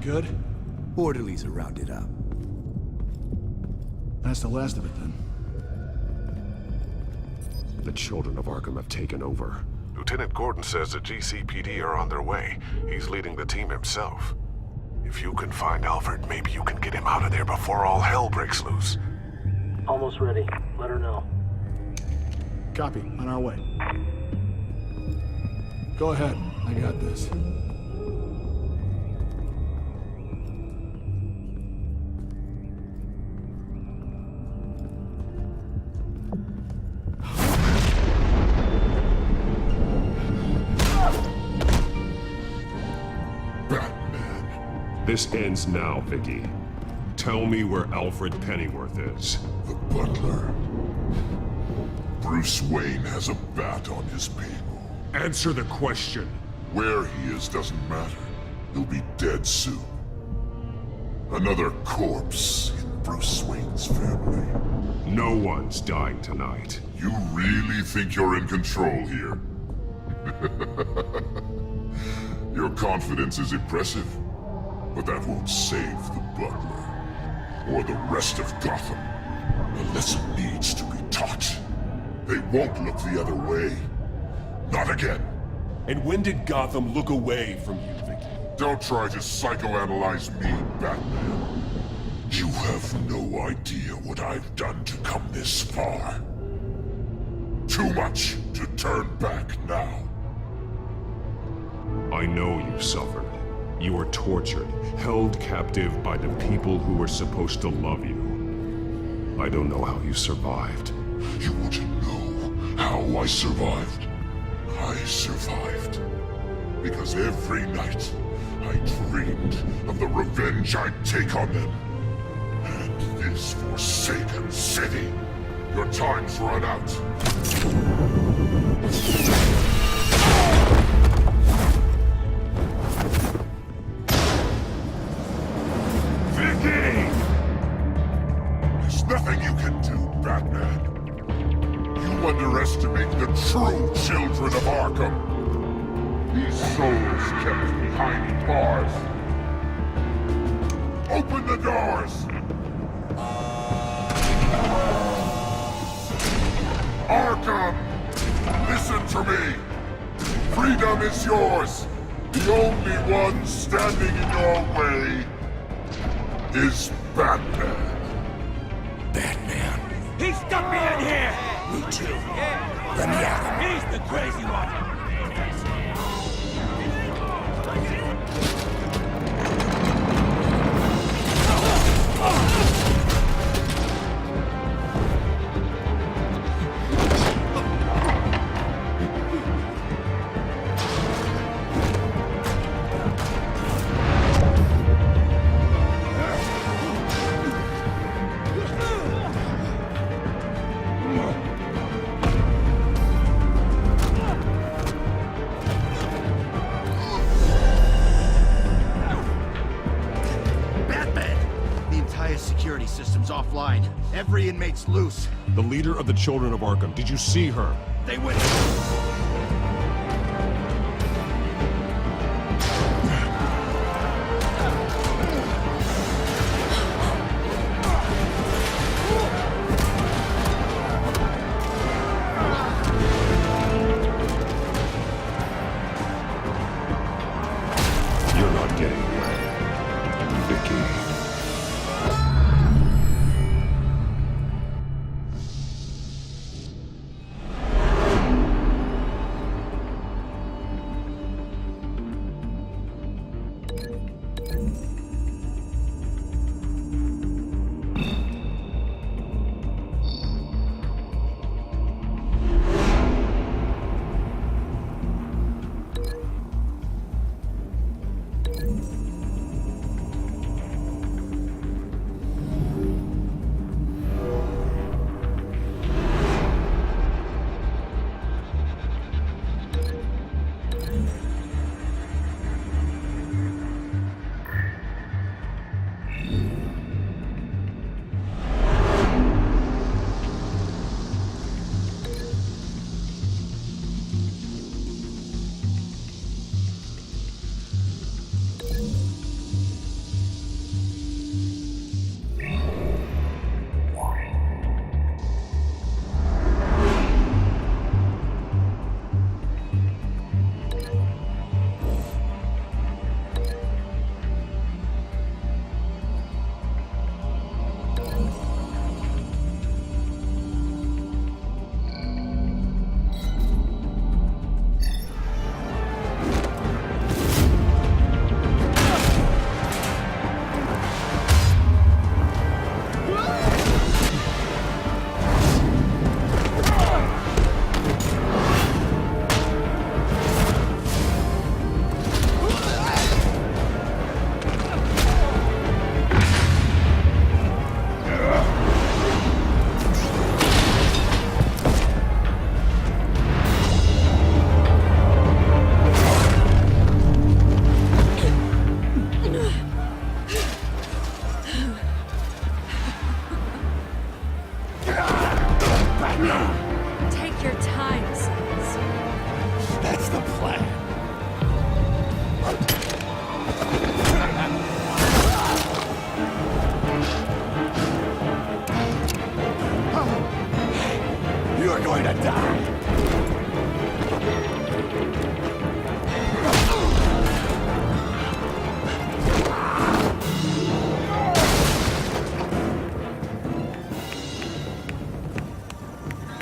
Good? Orderlies are rounded up. That's the last of it, then. The children of Arkham have taken over. Lieutenant Gordon says the GCPD are on their way. He's leading the team himself. If you can find Alfred, maybe you can get him out of there before all hell breaks loose. Almost ready. Let her know. Copy. On our way. Go ahead. I got this. This ends now, Vicky. Tell me where Alfred Pennyworth is. The butler. Bruce Wayne has a bat on his table. Answer the question. Where he is doesn't matter. He'll be dead soon. Another corpse in Bruce Wayne's family. No one's dying tonight. You really think you're in control here? Your confidence is impressive, but that won't save the butler. or the rest of Gotham. The lesson needs to be taught. They won't look the other way. Not again. And when did Gotham look away from you, Vicky? Don't try to psychoanalyze me, Batman. You have no idea what I've done to come this far. Too much to turn back now. I know you suffered. You were tortured, held captive by the people who were supposed to love you. I don't know how you survived. You want to know how I survived? I survived because every night I dreamed of the revenge I'd take on them. And this forsaken city. Your time's run out. Vicky! There's nothing you can do, Batman. You underestimate the true children of Arkham. These souls kept behind bars. Open the doors! Arkham! Listen to me! Freedom is yours! The only one standing in your way is Batman. Batman. He stuck me in here! Me too. Let me out. He's the crazy one. Security system's offline. Every inmate's loose. The leader of the Children of Arkham, did you see her? They went... You're not getting away, Vicky. to die!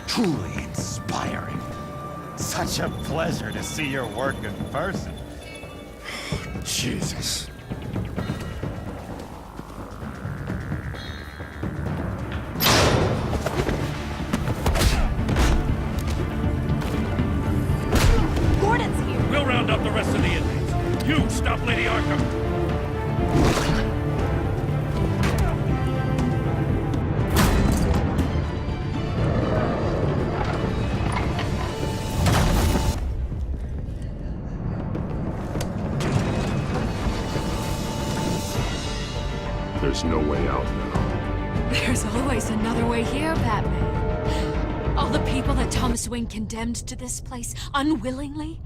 Truly inspiring. Such a pleasure to see your work in person. Jesus. Gordon's here. We'll round up the rest of the inmates. You stop Lady Arkham. There's no way out now. There's always another way here, Batman. All the people that Thomas Wayne condemned to this place unwillingly,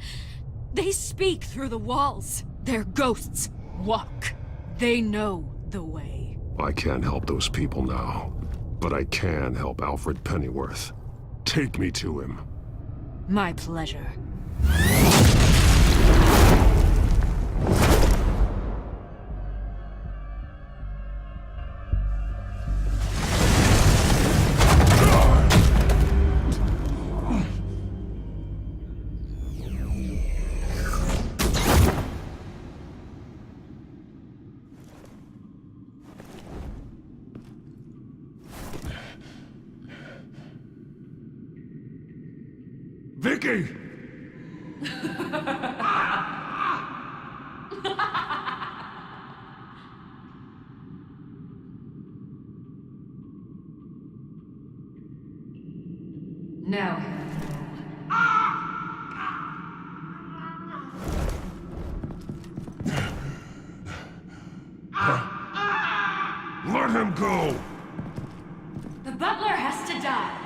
they speak through the walls. Their ghosts walk. They know the way. I can't help those people now, but I can help Alfred Pennyworth. Take me to him. My pleasure. Vicky! Now. Let him go! The butler has to die.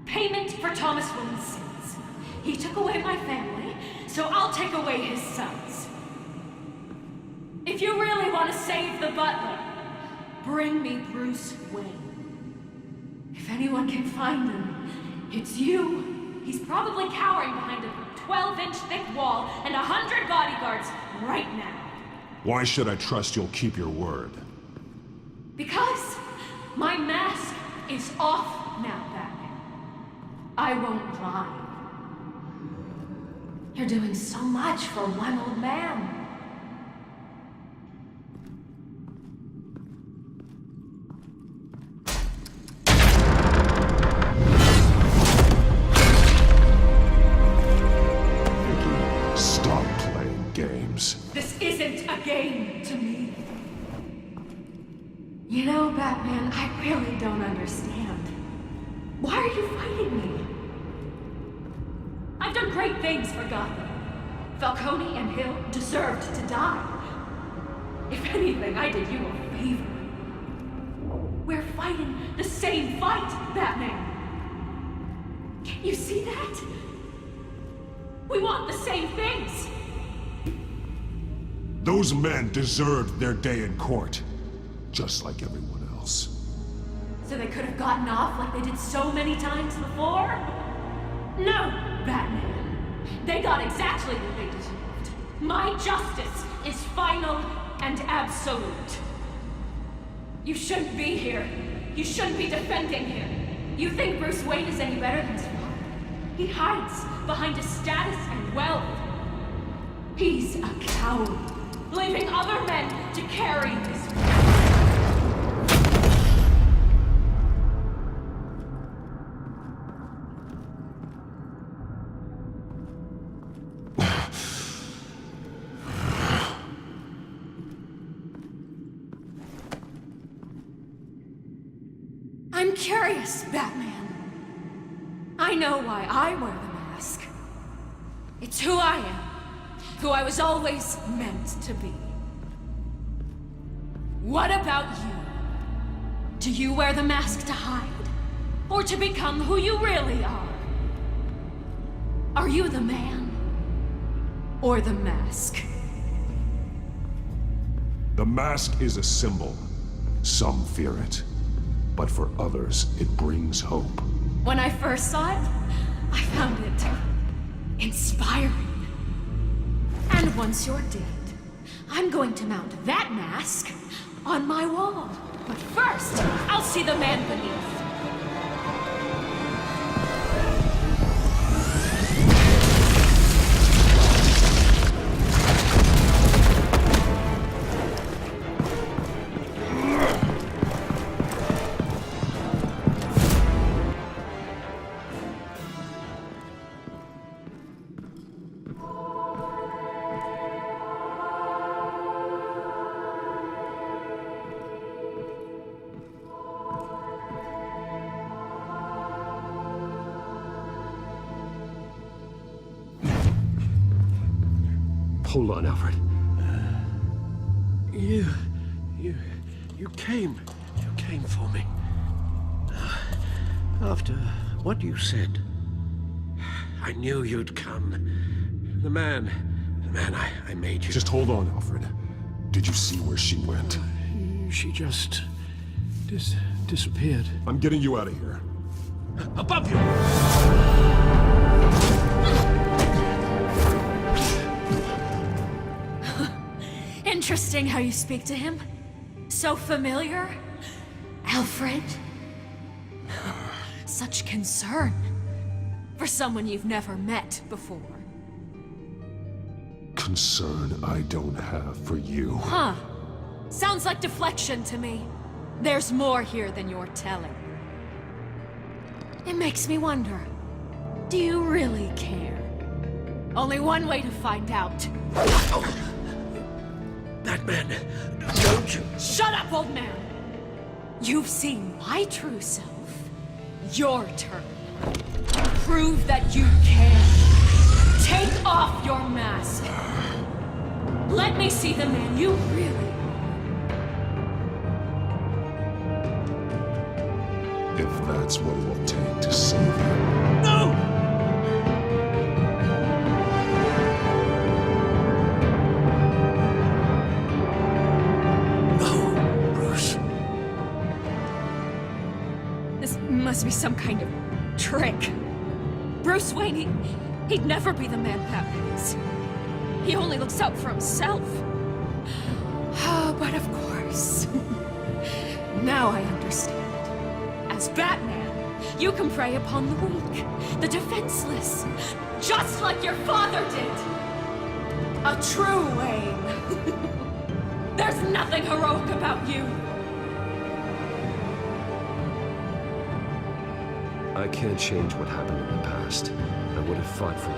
Payment for Thomas Wayne's sins. He took away my family, so I'll take away his sons. If you really want to save the butler, bring me Bruce Wayne. If anyone can find him, it's you. He's probably cowering behind a 12-inch thick wall and 100 bodyguards right now. Why should I trust you'll keep your word? Because my mask is off now, Batman. I won't lie. You're doing so much for one old man. Stop playing games. This isn't a game to me. You know, Batman, I really don't understand. Why are you fighting me? I've done great things for Gotham. Falcone and Hill deserved to die. If anything, I did you a favor. We're fighting the same fight, Batman. Can't you see that? We want the same things. Those men deserved their day in court, just like everyone else. So they could have gotten off like they did so many times before? No, Batman. They got exactly what they deserved. My justice is final and absolute. You shouldn't be here. You shouldn't be defending him. You think Bruce Wayne is any better than his father? He hides behind his status and wealth. He's a coward, leaving other men to carry his weight. I'm curious, Batman. I know why I wear the mask. It's who I am, who I was always meant to be. What about you? Do you wear the mask to hide? Or to become who you really are? Are you the man? Or the mask? The mask is a symbol. Some fear it, but for others, it brings hope. When I first saw it, I found it inspiring. And once you're dead, I'm going to mount that mask on my wall. But first, I'll see the man beneath. Hold on, Alfred. You came for me. After what you said, I knew you'd come. The man I made you. Just hold on, Alfred. Did you see where she went? She just disappeared. I'm getting you out of here. Above you! Interesting how you speak to him. So familiar. Alfred. Such concern. For someone you've never met before. Concern I don't have for you. Huh. Sounds like deflection to me. There's more here than you're telling. It makes me wonder. Do you really care? Only one way to find out. Batman, don't you? Shut up, old man! You've seen my true self. Your turn. Prove that you care. Take off your mask. Let me see the man you really are. If that's what it will take to save you. No! Must be some kind of trick. Bruce Wayne, he'd never be the man Batman is. He only looks out for himself. But of course. Now I understand. As Batman, you can prey upon the weak, the defenseless, just like your father did. A true Wayne. There's nothing heroic about you. I can't change what happened in the past. I would have fought for you.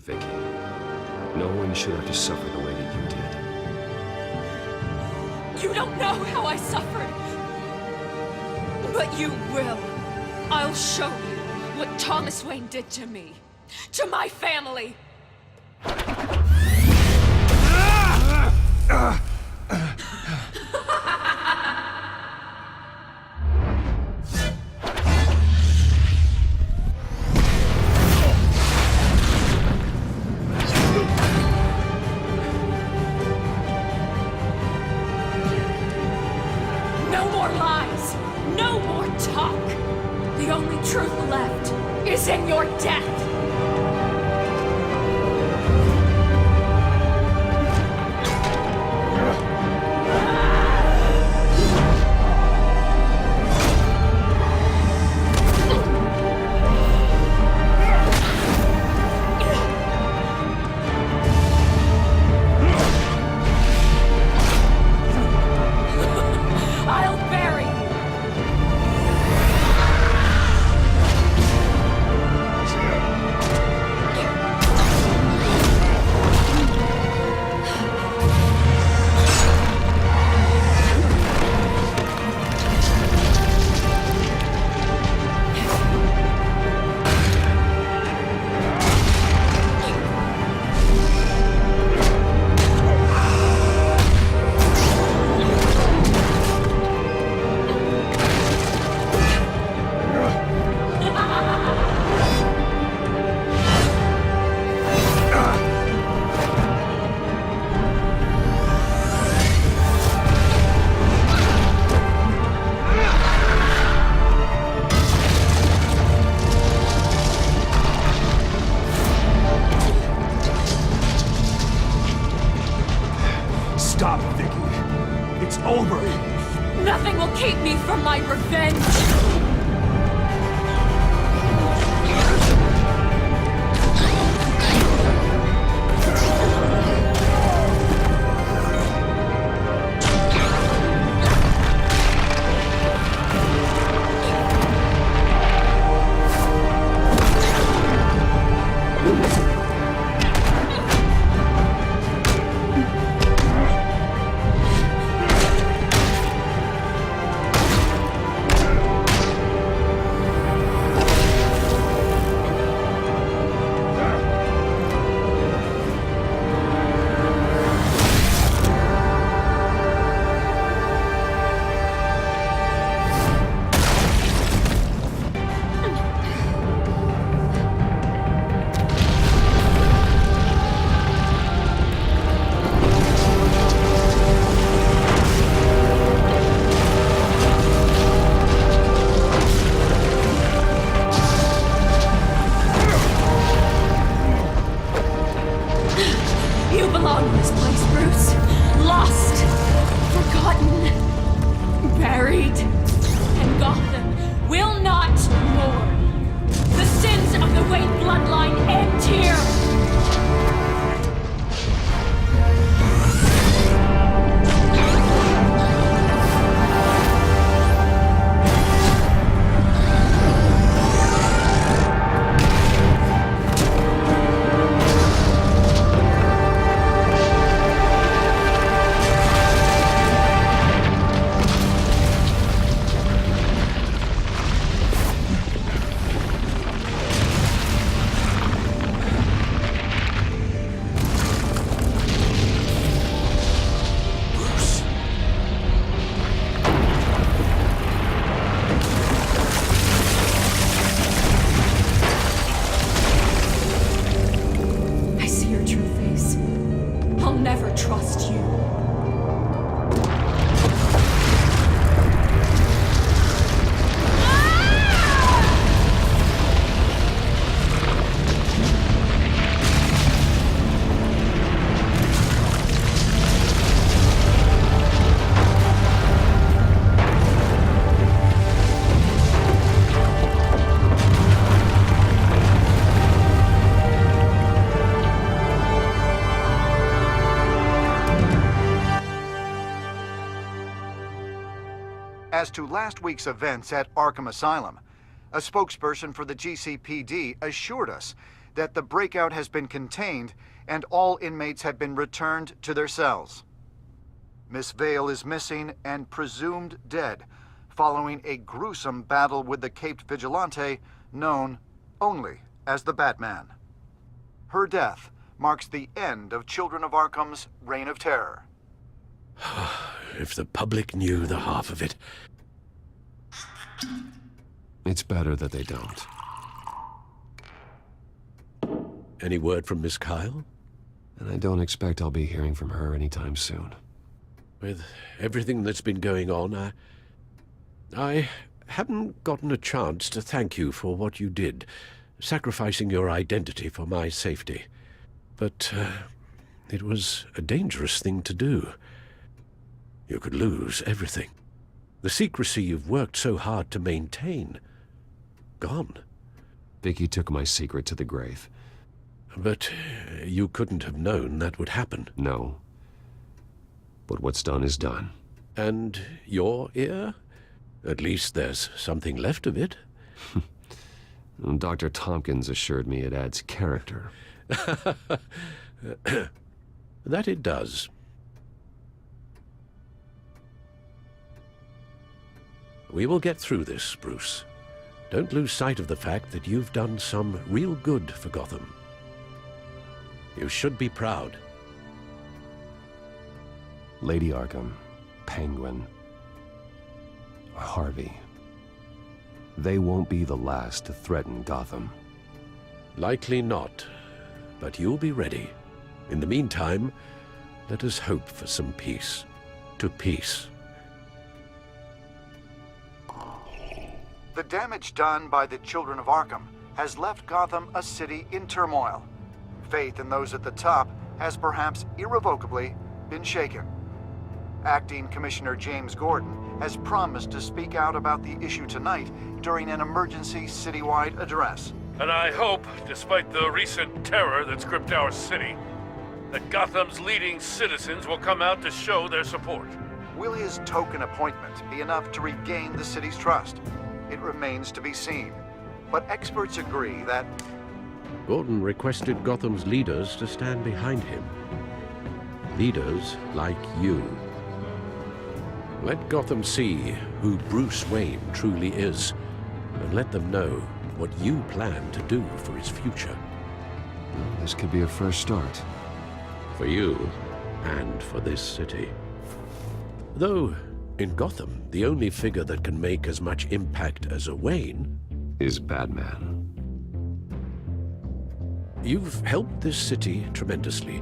Vicky. No one should have to suffer the way that you did. You don't know how I suffered. But you will. I'll show you what Thomas Wayne did to me. To my family. No more lies. No more talk. The only truth left is in your death. I'll bury you. Stop, Vicky. It's over. Nothing will keep me from my revenge. You belong in this place, Bruce. Lost, forgotten, buried, and Gotham will not mourn. The sins of the Wayne bloodline end here. Never trust you. As to last week's events at Arkham Asylum, a spokesperson for the GCPD assured us that the breakout has been contained and all inmates have been returned to their cells. Miss Vale is missing and presumed dead following a gruesome battle with the caped vigilante known only as the Batman. Her death marks the end of Children of Arkham's reign of terror. If the public knew the half of it. It's better that they don't. Any word from Miss Kyle? And I don't expect I'll be hearing from her anytime soon. With everything that's been going on, I haven't gotten a chance to thank you for what you did, sacrificing your identity for my safety. But it was a dangerous thing to do. You could lose everything. The secrecy you've worked so hard to maintain. Gone. Vicky took my secret to the grave. But you couldn't have known that would happen. No. But what's done is done. And your ear? At least there's something left of it. Dr. Tompkins assured me it adds character. That it does. We will get through this, Bruce. Don't lose sight of the fact that you've done some real good for Gotham. You should be proud. Lady Arkham, Penguin, Harvey. They won't be the last to threaten Gotham. Likely not, but you'll be ready. In the meantime, let us hope for some peace. To peace. The damage done by the Children of Arkham has left Gotham a city in turmoil. Faith in those at the top has perhaps irrevocably been shaken. Acting Commissioner James Gordon has promised to speak out about the issue tonight during an emergency citywide address. And I hope, despite the recent terror that's gripped our city, that Gotham's leading citizens will come out to show their support. Will his token appointment be enough to regain the city's trust? It remains to be seen. But experts agree that Gordon requested Gotham's leaders to stand behind him. Leaders like you. Let Gotham see who Bruce Wayne truly is, and let them know what you plan to do for his future. This could be a fresh start. For you, and for this city. Though, in Gotham, the only figure that can make as much impact as a Wayne is Batman. You've helped this city tremendously,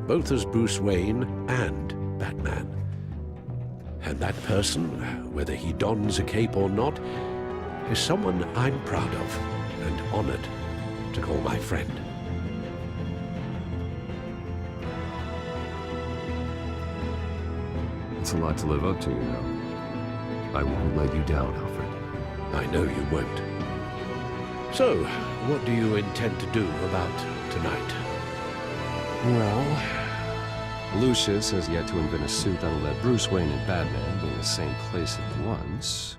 both as Bruce Wayne and Batman. And that person, whether he dons a cape or not, is someone I'm proud of and honored to call my friend. It's a lot to live up to, you know. I won't let you down, Alfred. I know you won't. So, what do you intend to do about tonight? Well, Lucius has yet to invent a suit that'll let Bruce Wayne and Batman be in the same place at once.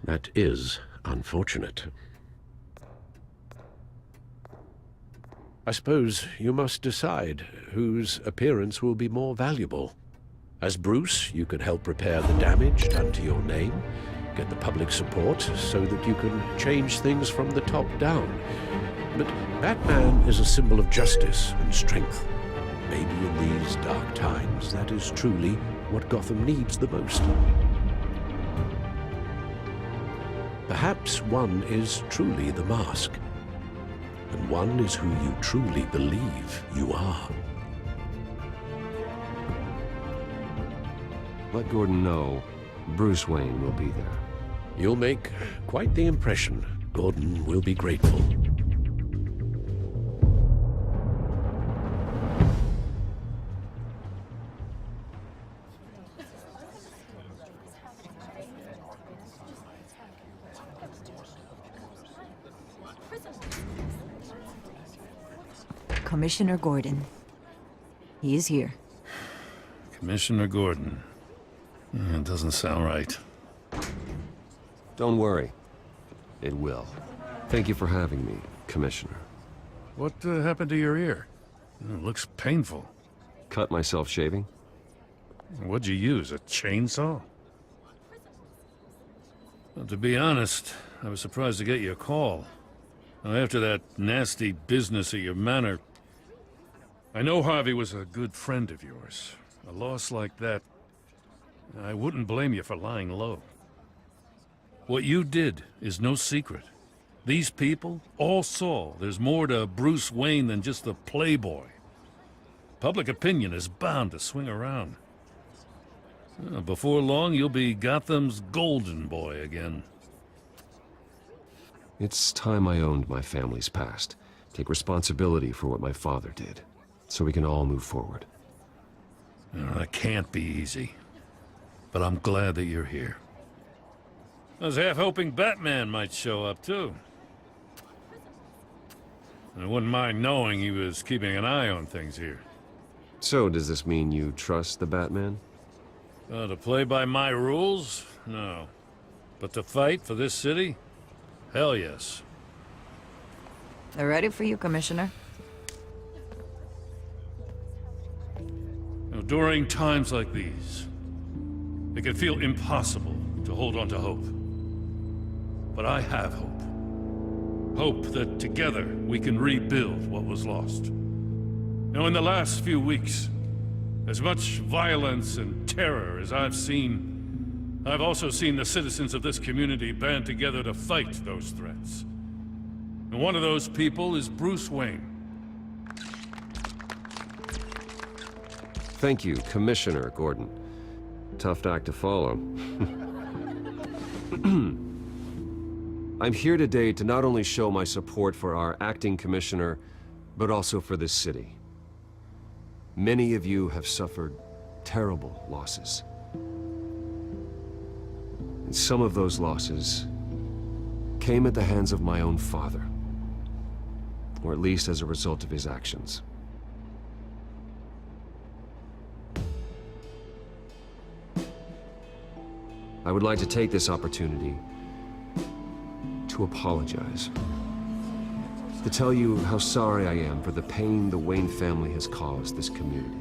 That is unfortunate. I suppose you must decide whose appearance will be more valuable. As Bruce, you can help repair the damage done to your name, get the public support so that you can change things from the top down. But Batman is a symbol of justice and strength. Maybe in these dark times, that is truly what Gotham needs the most. Perhaps one is truly the mask, and one is who you truly believe you are. Let Gordon know Bruce Wayne will be there. You'll make quite the impression. Gordon will be grateful. Commissioner Gordon. He is here. Commissioner Gordon. It doesn't sound right. Don't worry. It will. Thank you for having me, Commissioner. What happened to your ear? It looks painful. Cut myself shaving. What'd you use, a chainsaw? Well, to be honest, I was surprised to get your call. Now, after that nasty business at your manor, I know Harvey was a good friend of yours. A loss like that, I wouldn't blame you for lying low. What you did is no secret. These people all saw there's more to Bruce Wayne than just the playboy. Public opinion is bound to swing around. Before long, you'll be Gotham's golden boy again. It's time I owned my family's past. Take responsibility for what my father did, so we can all move forward. That can't be easy. But I'm glad that you're here. I was half hoping Batman might show up, too. I wouldn't mind knowing he was keeping an eye on things here. So, does this mean you trust the Batman? To play by my rules? No. But to fight for this city? Hell yes. They're ready for you, Commissioner. During times like these, it can feel impossible to hold on to hope. But I have hope. Hope that together we can rebuild what was lost. Now, in the last few weeks, as much violence and terror as I've seen, I've also seen the citizens of this community band together to fight those threats. And one of those people is Bruce Wayne. Thank you, Commissioner Gordon. Tough act to follow. I'm here today to not only show my support for our acting commissioner, but also for this city. Many of you have suffered terrible losses. And some of those losses came at the hands of my own father, or at least as a result of his actions. I would like to take this opportunity to apologize. To tell you how sorry I am for the pain the Wayne family has caused this community.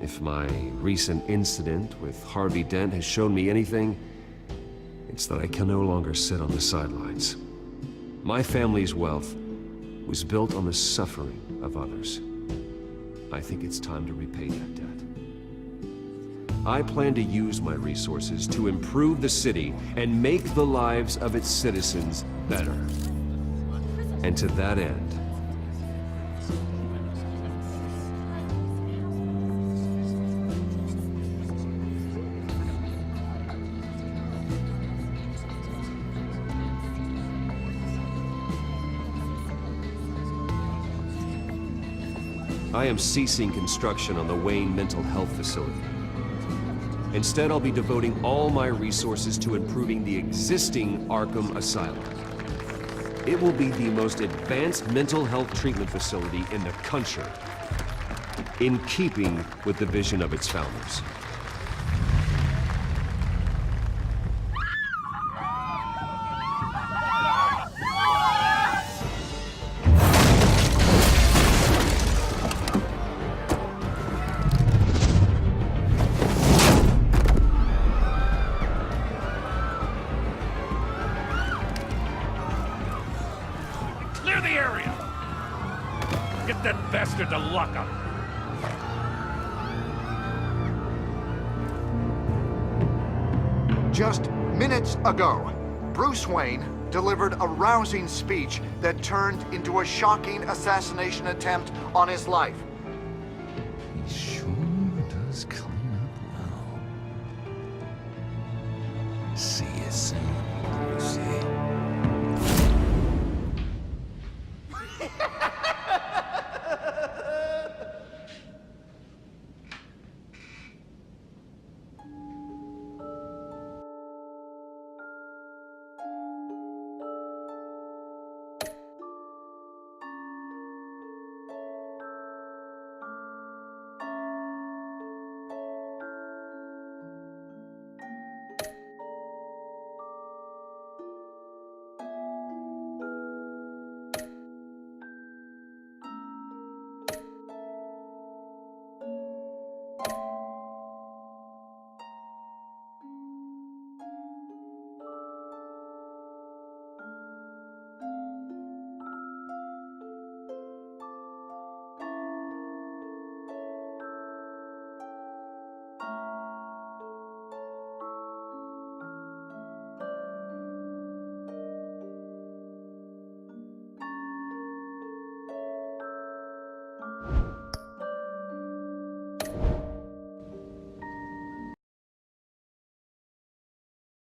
If my recent incident with Harvey Dent has shown me anything, it's that I can no longer sit on the sidelines. My family's wealth was built on the suffering of others. I think it's time to repay that debt. I plan to use my resources to improve the city and make the lives of its citizens better. And to that end, I am ceasing construction on the Wayne Mental Health Facility. Instead, I'll be devoting all my resources to improving the existing Arkham Asylum. It will be the most advanced mental health treatment facility in the country, in keeping with the vision of its founders. Clear the area! Get that bastard to lock up! Just minutes ago, Bruce Wayne delivered a rousing speech that turned into a shocking assassination attempt on his life. He sure does clean up well. See you soon, Brucey.